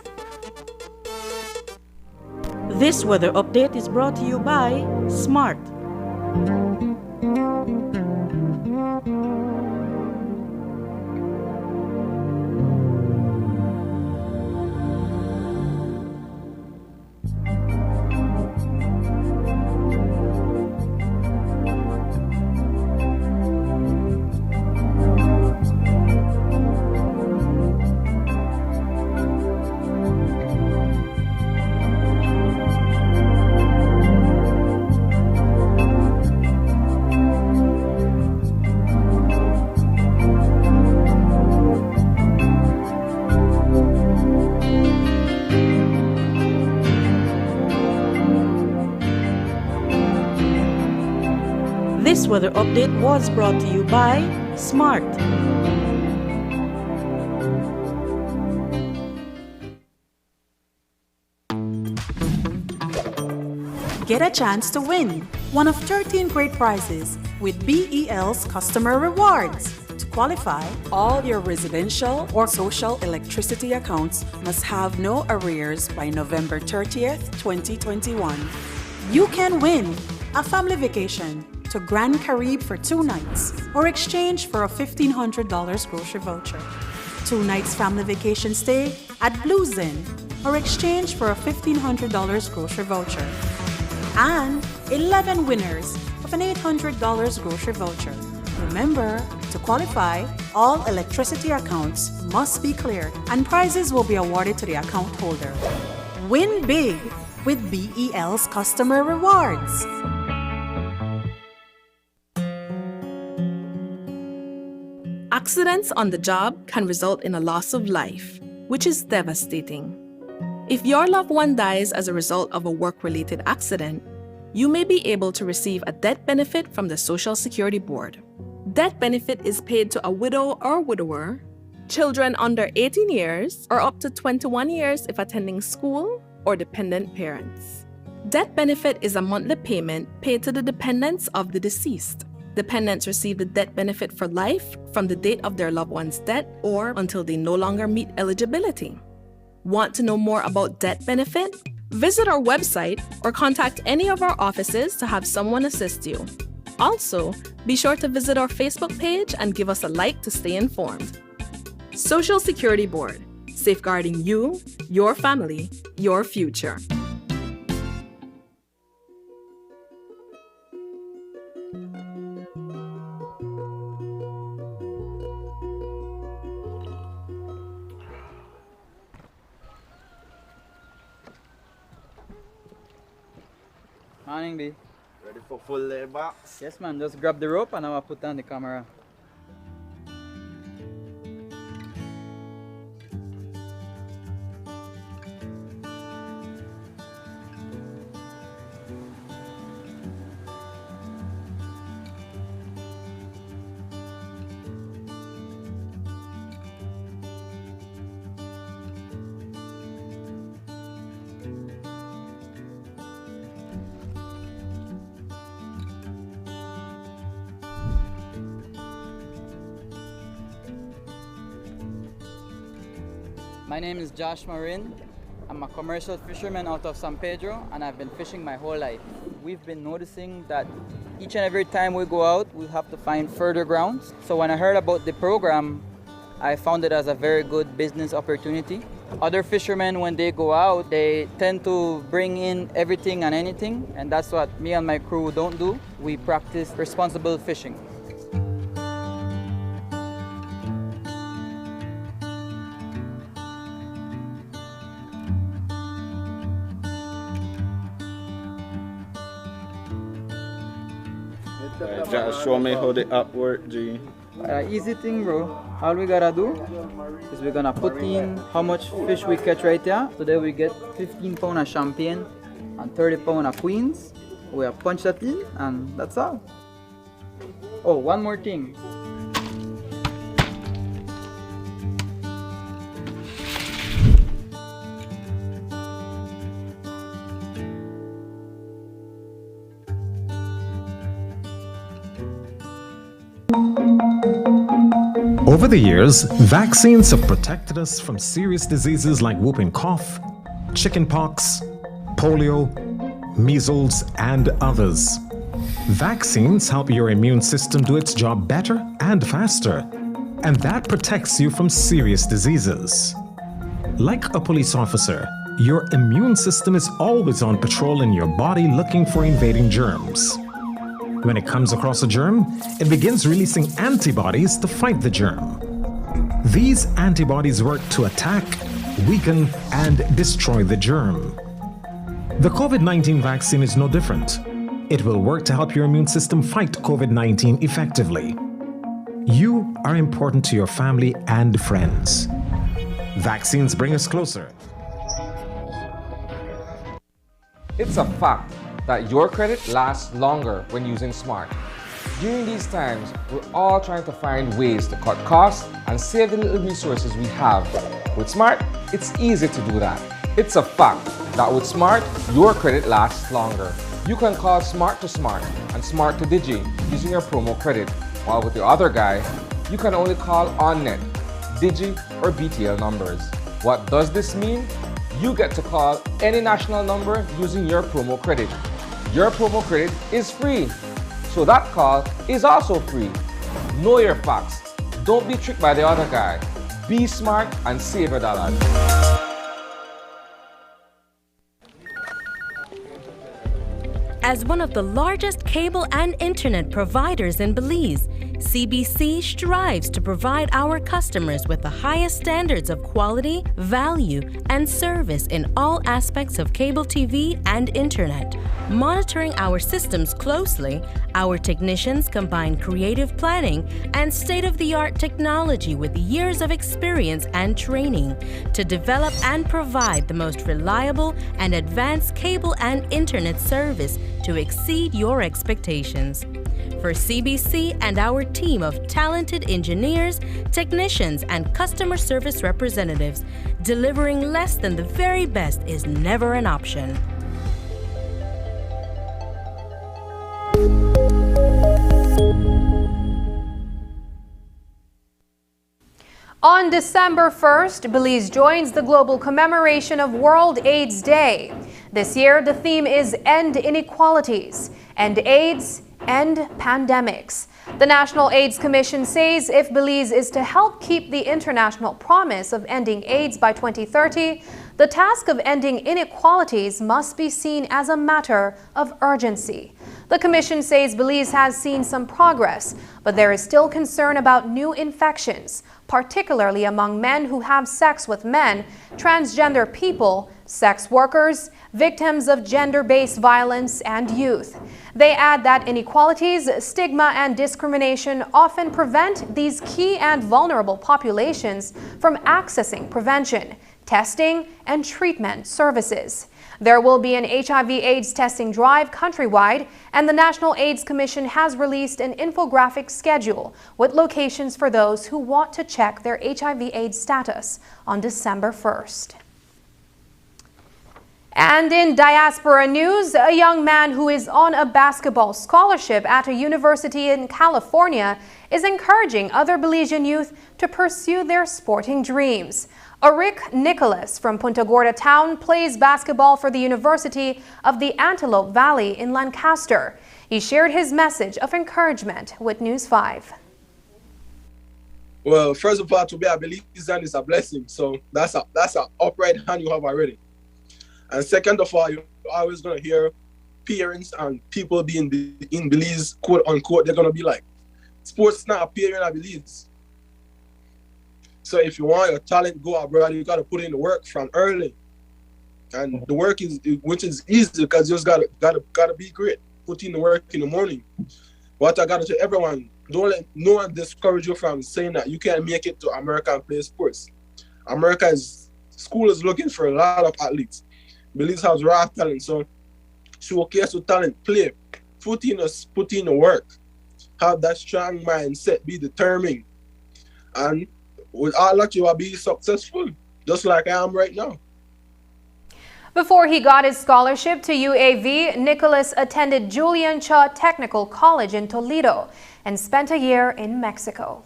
This weather update is brought to you by Smart. This weather update was brought to you by Smart. Get a chance to win one of 13 great prizes with BEL's Customer Rewards. To qualify, all your residential or social electricity accounts must have no arrears by November 30th, 2021. You can win a family vacation to Grand Caribe for 2 nights or exchange for a $1,500 grocery voucher. 2 nights family vacation stay at Blues Inn or exchange for a $1,500 grocery voucher. And 11 winners of an $800 grocery voucher. Remember, to qualify, all electricity accounts must be cleared and prizes will be awarded to the account holder. Win big with BEL's Customer Rewards. Accidents on the job can result in a loss of life, which is devastating. If your loved one dies as a result of a work-related accident, you may be able to receive a death benefit from the Social Security Board. Death benefit is paid to a widow or widower, children under 18 years, or up to 21 years if attending school, or dependent parents. Death benefit is a monthly payment paid to the dependents of the deceased. Dependents receive the death benefit for life from the date of their loved one's death or until they no longer meet eligibility. Want to know more about death benefit? Visit our website or contact any of our offices to have someone assist you. Also, be sure to visit our Facebook page and give us a like to stay informed. Social Security Board, safeguarding you, your family, your future. Morning, B. Ready for full laybacks? Yes, man. Just grab the rope and I'll put down the camera. My name is Josh Marin. I'm a commercial fisherman out of San Pedro and I've been fishing my whole life. We've been noticing that each and every time we go out, we have to find further grounds. So when I heard about the program, I found it as a very good business opportunity. Other fishermen, when they go out, they tend to bring in everything and anything, and that's what me and my crew don't do. We practice responsible fishing. Just show me how the app works, G. Easy thing, bro. All we gotta do is we're gonna put in how much fish we catch right here. Today we get 15 pounds of champagne and 30 pounds of queens. We have punch that in and that's all. Oh, one more thing. Over the years, vaccines have protected us from serious diseases like whooping cough, chickenpox, polio, measles, and others. Vaccines help your immune system do its job better and faster, and that protects you from serious diseases. Like a police officer, your immune system is always on patrol in your body looking for invading germs. When it comes across a germ, it begins releasing antibodies to fight the germ. These antibodies work to attack, weaken, and destroy the germ. The COVID-19 vaccine is no different. It will work to help your immune system fight COVID-19 effectively. You are important to your family and friends. Vaccines bring us closer. It's a fact that your credit lasts longer when using Smart. During these times, we're all trying to find ways to cut costs and save the little resources we have. With Smart, it's easy to do that. It's a fact that with Smart, your credit lasts longer. You can call Smart to Smart and Smart to Digi using your promo credit, while with the other guy, you can only call OnNet, Digi, or BTL numbers. What does this mean? You get to call any national number using your promo credit. Your promo credit is free, so that call is also free. Know your facts. Don't be tricked by the other guy. Be smart and save your dollars. As one of the largest cable and internet providers in Belize, CBC strives to provide our customers with the highest standards of quality, value, and service in all aspects of cable TV and internet. Monitoring our systems closely, our technicians combine creative planning and state-of-the-art technology with years of experience and training to develop and provide the most reliable and advanced cable and internet service to exceed your expectations. For CBC and our team of talented engineers, technicians, and customer service representatives, delivering less than the very best is never an option. On December 1st, Belize joins the global commemoration of World AIDS Day. This year, the theme is End Inequalities, End AIDS, End Pandemics. The National AIDS Commission says if Belize is to help keep the international promise of ending AIDS by 2030, the task of ending inequalities must be seen as a matter of urgency. The Commission says Belize has seen some progress, but there is still concern about new infections, particularly among men who have sex with men, transgender people, sex workers, victims of gender-based violence, and youth. They add that inequalities, stigma, and discrimination often prevent these key and vulnerable populations from accessing prevention, testing, and treatment services. There will be an HIV/AIDS testing drive countrywide, and the National AIDS Commission has released an infographic schedule with locations for those who want to check their HIV/AIDS status on December 1st. And in diaspora news, a young man who is on a basketball scholarship at a university in California is encouraging other Belizean youth to pursue their sporting dreams. Arik Nicholas from Punta Gorda town plays basketball for the University of the Antelope Valley in Lancaster. He shared his message of encouragement with News 5. Well, first of all, to be a Belizean is a blessing. So that's an upright hand you have already. And second of all, you're always going to hear parents and people being in Belize, quote unquote, they're going to be like, sports not appearing in Belize. So if you want your talent go abroad, you got to put in the work from early. And the work which is easy because you just gotta be great. Put in the work in the morning. What I got to tell everyone, don't let no one discourage you from saying that you can't make it to America and play sports. School is looking for a lot of athletes. Belize has raw talent, so showcase your talent, play, put in the work, have that strong mindset, be determined, and with all that you will be successful, just like I am right now. Before he got his scholarship to UAV, Nicholas attended Julian Cha Technical College in Toledo and spent a year in Mexico.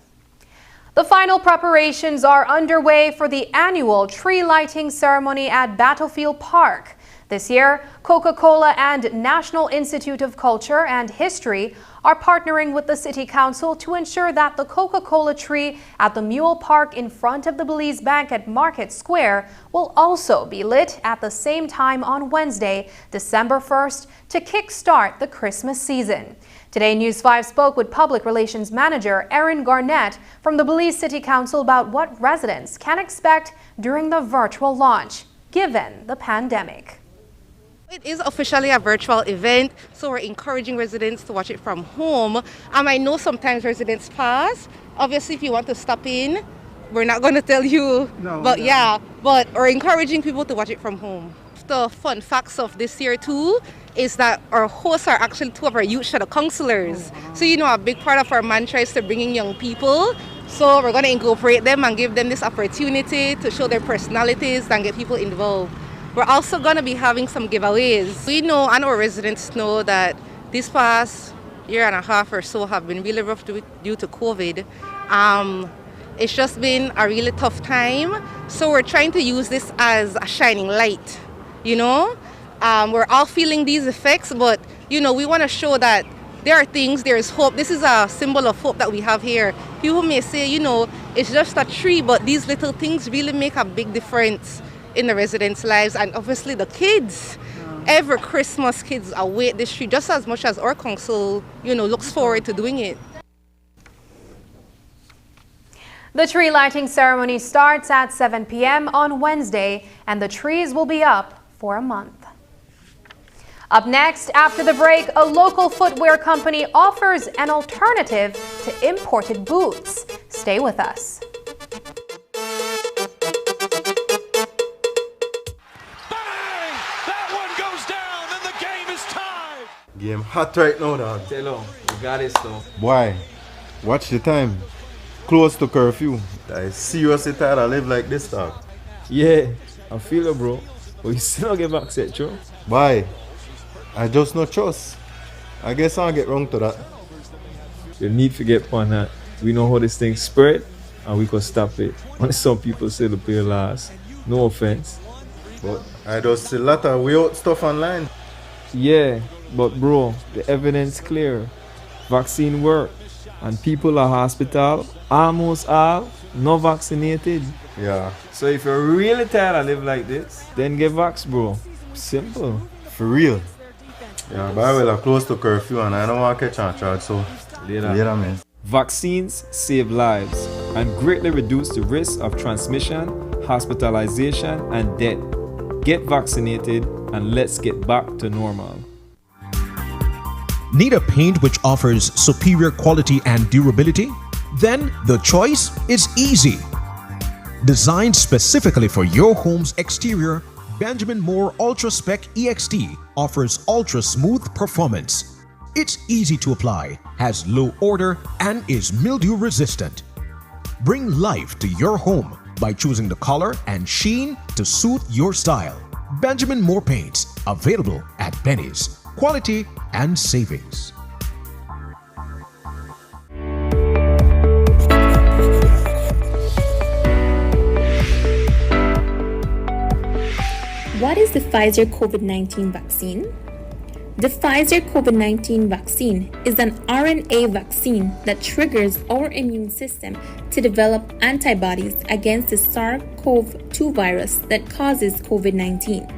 The final preparations are underway for the annual tree lighting ceremony at Battlefield Park. This year, Coca-Cola and National Institute of Culture and History are partnering with the City Council to ensure that the Coca-Cola tree at the Mule Park in front of the Belize Bank at Market Square will also be lit at the same time on Wednesday, December 1st, to kickstart the Christmas season. Today, News 5 spoke with Public Relations Manager Erin Garnett from the Belize City Council about what residents can expect during the virtual launch, given the pandemic. It is officially a virtual event, so we're encouraging residents to watch it from home. I know sometimes residents pass. Obviously, if you want to stop in, we're not going to tell you. But we're encouraging people to watch it from home. The fun facts of this year too is that our hosts are actually two of our youth shadow counselors. So a big part of our mantra is to bring in young people. So we're going to incorporate them and give them this opportunity to show their personalities and get people involved. We're also going to be having some giveaways. We know and our residents know that this past year and a half or so have been really rough due to COVID. It's just been a really tough time. So we're trying to use this as a shining light. We're all feeling these effects, but we want to show that there are things, there is hope. This is a symbol of hope that we have here. People may say, it's just a tree, but these little things really make a big difference in the residents' lives, and obviously the kids. Every Christmas, kids await this tree just as much as our council, looks forward to doing it. The tree lighting ceremony starts at 7 p.m. on Wednesday, and the trees will be up for a month. Up next, after the break, a local footwear company offers an alternative to imported boots. Stay with us. Game hot right now, dog. Tell him, we got it, though. Boy, watch the time. Close to curfew. I seriously tired of live like this, dog. Yeah, I feel it, bro. But you still don't get back set, Joe. Boy, I just no trust. I guess I'll get wrong to that. You need to get on that. We know how this thing spread, and we can stop it. Only some people say the play last. No offense. But I just see a lot of weird stuff online. Yeah, but bro, the evidence clear. Vaccine work, and people at hospital almost all not vaccinated. Yeah. So if you're really tired of live like this, then get vax, bro. Simple. For real. Yeah, but I will close to curfew and I don't want to catch on charge, so later man. Vaccines save lives and greatly reduce the risk of transmission, hospitalization, and death. Get vaccinated and let's get back to normal. Need a paint which offers superior quality and durability? Then the choice is easy. Designed specifically for your home's exterior, Benjamin Moore Ultra Spec EXT offers ultra smooth performance. It's easy to apply, has low odor, and is mildew resistant. Bring life to your home by choosing the color and sheen to suit your style. Benjamin Moore Paints, available at Benny's. Quality and savings. What is the Pfizer COVID-19 vaccine? The Pfizer COVID-19 vaccine is an RNA vaccine that triggers our immune system to develop antibodies against the SARS-CoV-2 virus that causes COVID-19.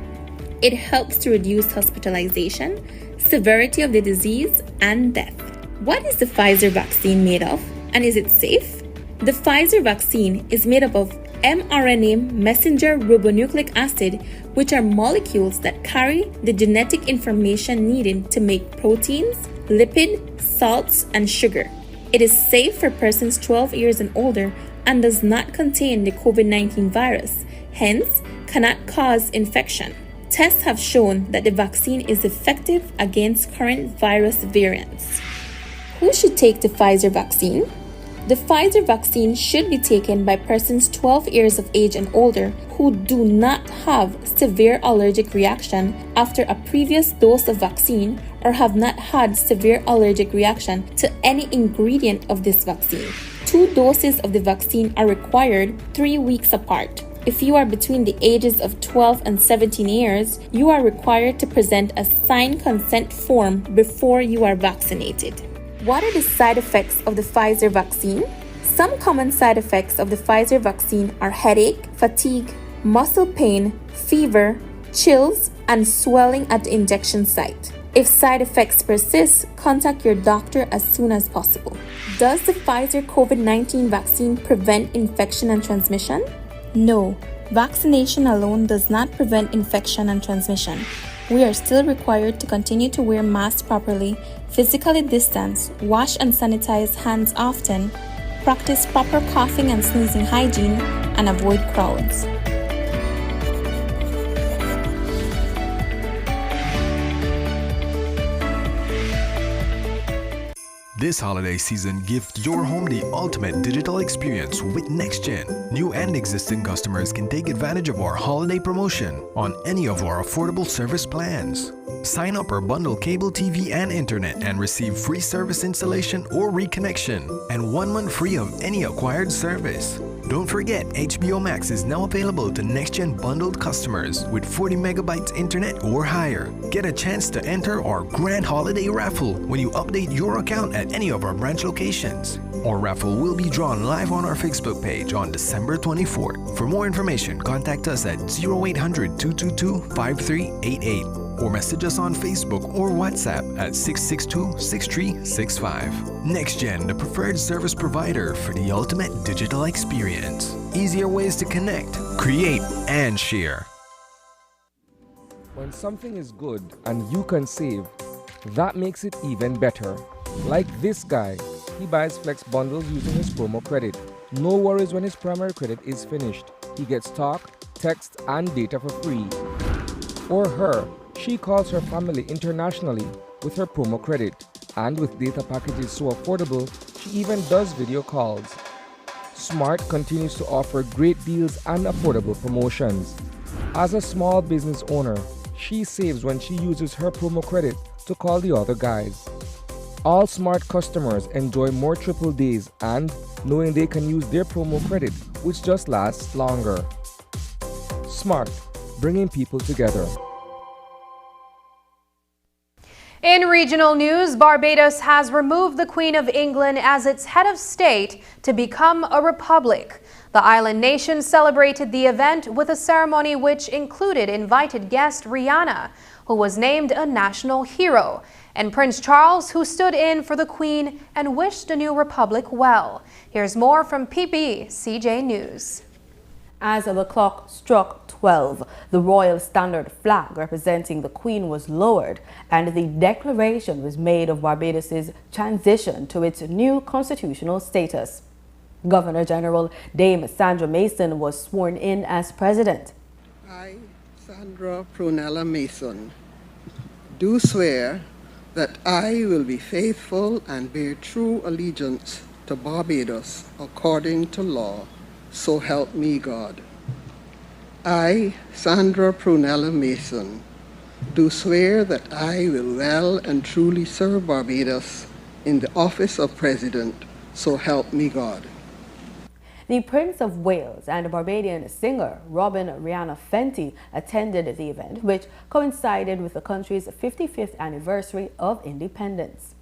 It helps to reduce hospitalization, severity of the disease, and death. What is the Pfizer vaccine made of, and is it safe? The Pfizer vaccine is made up of mRNA messenger ribonucleic acid, which are molecules that carry the genetic information needed to make proteins, lipid, salts, and sugar. It is safe for persons 12 years and older and does not contain the COVID-19 virus, hence cannot cause infection. Tests have shown that the vaccine is effective against current virus variants. Who should take the Pfizer vaccine? The Pfizer vaccine should be taken by persons 12 years of age and older who do not have severe allergic reaction after a previous dose of vaccine or have not had severe allergic reaction to any ingredient of this vaccine. 2 doses of the vaccine are required 3 weeks apart. If you are between the ages of 12 and 17 years, you are required to present a signed consent form before you are vaccinated. What are the side effects of the Pfizer vaccine? Some common side effects of the Pfizer vaccine are headache, fatigue, muscle pain, fever, chills, and swelling at the injection site. If side effects persist, contact your doctor as soon as possible. Does the Pfizer COVID-19 vaccine prevent infection and transmission? No, vaccination alone does not prevent infection and transmission. We are still required to continue to wear masks properly, physically distance, wash and sanitize hands often, practice proper coughing and sneezing hygiene and avoid crowds. This holiday season, give your home the ultimate digital experience with NextGen. New and existing customers can take advantage of our holiday promotion on any of our affordable service plans. Sign up or bundle cable TV and internet and receive free service installation or reconnection and 1 month free of any acquired service. Don't forget, HBO Max is now available to NextGen bundled customers with 40 megabytes internet or higher. Get a chance to enter our grand holiday raffle when you update your account at any of our branch locations. Our raffle will be drawn live on our Facebook page on December 24th. For more information, contact us at 0800 222 5388 or message us on Facebook or WhatsApp at 662-6365. NextGen, the preferred service provider for the ultimate digital experience. Easier ways to connect, create, and share. When something is good and you can save, that makes it even better. Like this guy, he buys Flex bundles using his promo credit. No worries when his primary credit is finished. He gets talk, text, and data for free. Or her, she calls her family internationally with her promo credit. And with data packages so affordable, she even does video calls. Smart continues to offer great deals and affordable promotions. As a small business owner, she saves when she uses her promo credit to call the other guys. All Smart customers enjoy more triple days and knowing they can use their promo credit, which just lasts longer. Smart, bringing people together. In regional news, Barbados has removed the Queen of England as its head of state to become a republic. The island nation celebrated the event with a ceremony which included invited guest Rihanna, who was named a national hero, and Prince Charles, who stood in for the Queen and wished the new republic well. Here's more from PBCJ News. As the clock struck 12, the Royal Standard flag representing the Queen was lowered and the declaration was made of Barbados' transition to its new constitutional status. Governor General Dame Sandra Mason was sworn in as president. I, Sandra Prunella Mason, do swear that I will be faithful and bear true allegiance to Barbados according to law. So help me God. I, Sandra Prunella Mason, do swear that I will well and truly serve Barbados in the office of President. So help me God. The Prince of Wales and Barbadian singer Robin Rihanna Fenty attended the event, which coincided with the country's 55th anniversary of independence.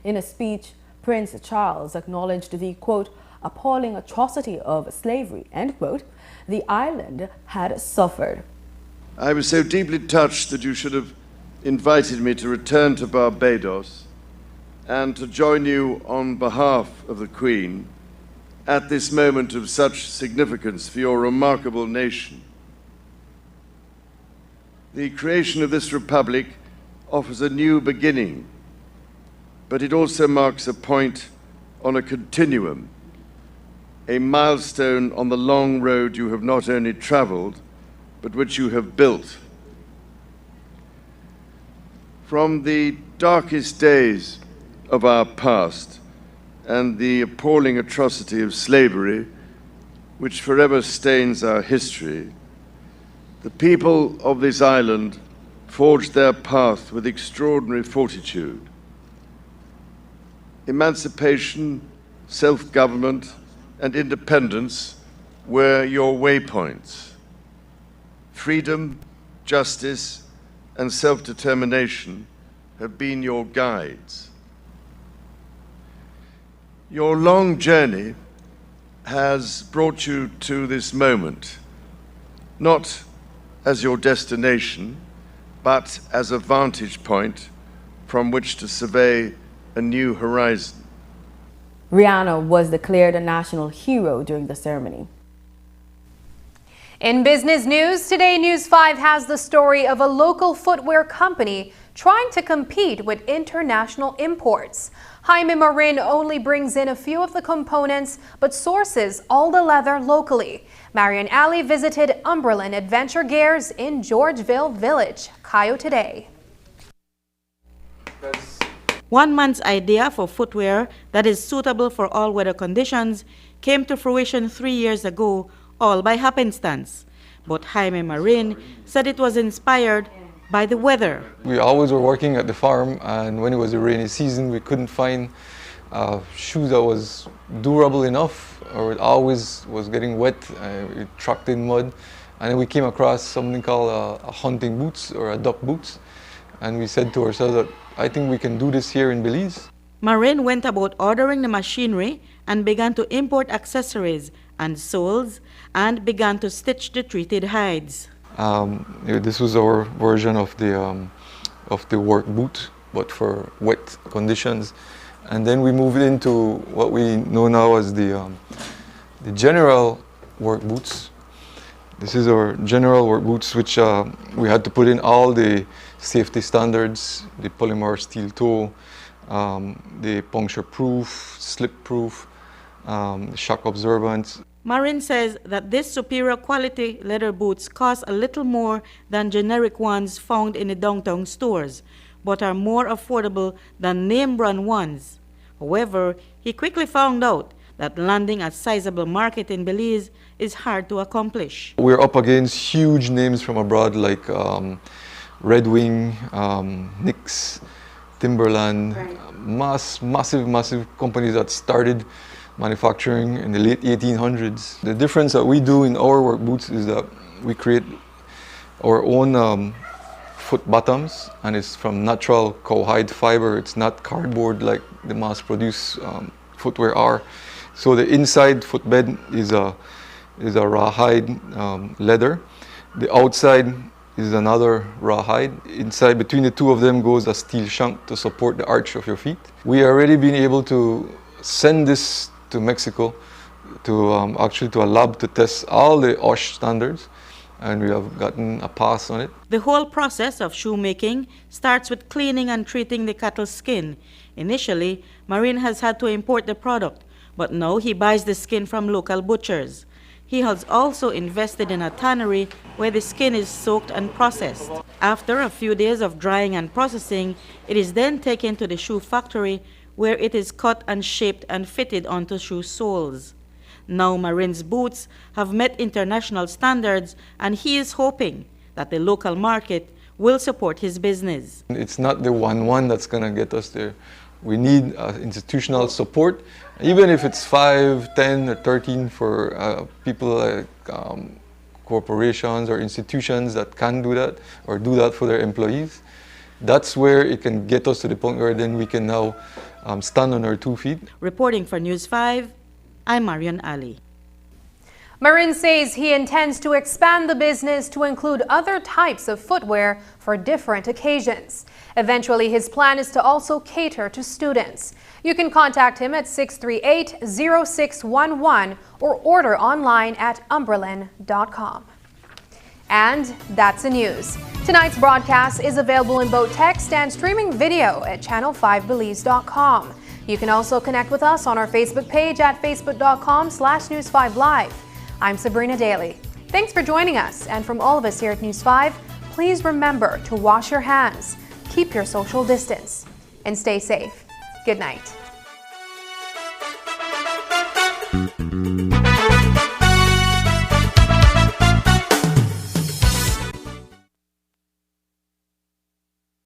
In a speech, Prince Charles acknowledged the, quote, appalling atrocity of slavery, end quote, the island had suffered. I was so deeply touched that you should have invited me to return to Barbados and to join you on behalf of the Queen at this moment of such significance for your remarkable nation. The creation of this republic offers a new beginning, but it also marks a point on a continuum, a milestone on the long road you have not only traveled, but which you have built. From the darkest days of our past and the appalling atrocity of slavery, which forever stains our history, the people of this island forged their path with extraordinary fortitude. Emancipation, self-government, and independence were your waypoints. Freedom, justice, and self-determination have been your guides. Your long journey has brought you to this moment, not as your destination, but as a vantage point from which to survey a new horizon. Rihanna was declared a national hero during the ceremony. In business news, today News 5 has the story of a local footwear company trying to compete with international imports. Jaime Marin only brings in a few of the components but sources all the leather locally. Marian Ali visited Umberland Adventure Gears in Georgeville Village. Kayo today. One man's idea for footwear that is suitable for all weather conditions came to fruition 3 years ago, all by happenstance. But Jaime Marin said it was inspired by the weather. We always were working at the farm, and when it was a rainy season, we couldn't find shoes that was durable enough, or it always was getting wet, it tracked in mud. And then we came across something called a hunting boots or a duck boots, and we said to ourselves that I think we can do this here in Belize. Marin went about ordering the machinery and began to import accessories and soles and began to stitch the treated hides. This was our version of the work boot, but for wet conditions. And then we moved into what we know now as the general work boots. This is our general work boots, which we had to put in all the safety standards, the polymer steel toe, the puncture proof, slip proof, shock absorbent. Marin says that this superior quality leather boots cost a little more than generic ones found in the downtown stores, but are more affordable than name brand ones. However, he quickly found out that landing a sizable market in Belize is hard to accomplish. We're up against huge names from abroad like Red Wing, Nix, Timberland, massive companies that started manufacturing in the late 1800s. The difference that we do in our work boots is that we create our own foot bottoms, and it's from natural cowhide fiber. It's not cardboard like the mass-produced footwear are. So the inside footbed is a rawhide leather. The outside is another rawhide. Inside, between the two of them, goes a steel shank to support the arch of your feet. We already been able to send this to Mexico, to actually to a lab to test all the OSH standards, and we have gotten a pass on it. The whole process of shoemaking starts with cleaning and treating the cattle's skin. Initially, Marin has had to import the product, but now he buys the skin from local butchers. He has also invested in a tannery where the skin is soaked and processed. After a few days of drying and processing, it is then taken to the shoe factory where it is cut and shaped and fitted onto shoe soles. Now Marin's boots have met international standards, and he is hoping that the local market will support his business. It's not the one that's going to get us there. We need institutional support, even if it's 5, 10, or 13 for people like corporations or institutions that can do that or do that for their employees. That's where it can get us to the point where then we can now stand on our 2 feet. Reporting for News 5, I'm Marian Ali. Marin says he intends to expand the business to include other types of footwear for different occasions. Eventually, his plan is to also cater to students. You can contact him at 638-0611 or order online at umberland.com. And that's the news. Tonight's broadcast is available in both text and streaming video at channel5belize.com. You can also connect with us on our Facebook page at facebook.com/News5Live. I'm Sabrina Daly. Thanks for joining us, and from all of us here at News 5, please remember to wash your hands, keep your social distance, and stay safe. Good night.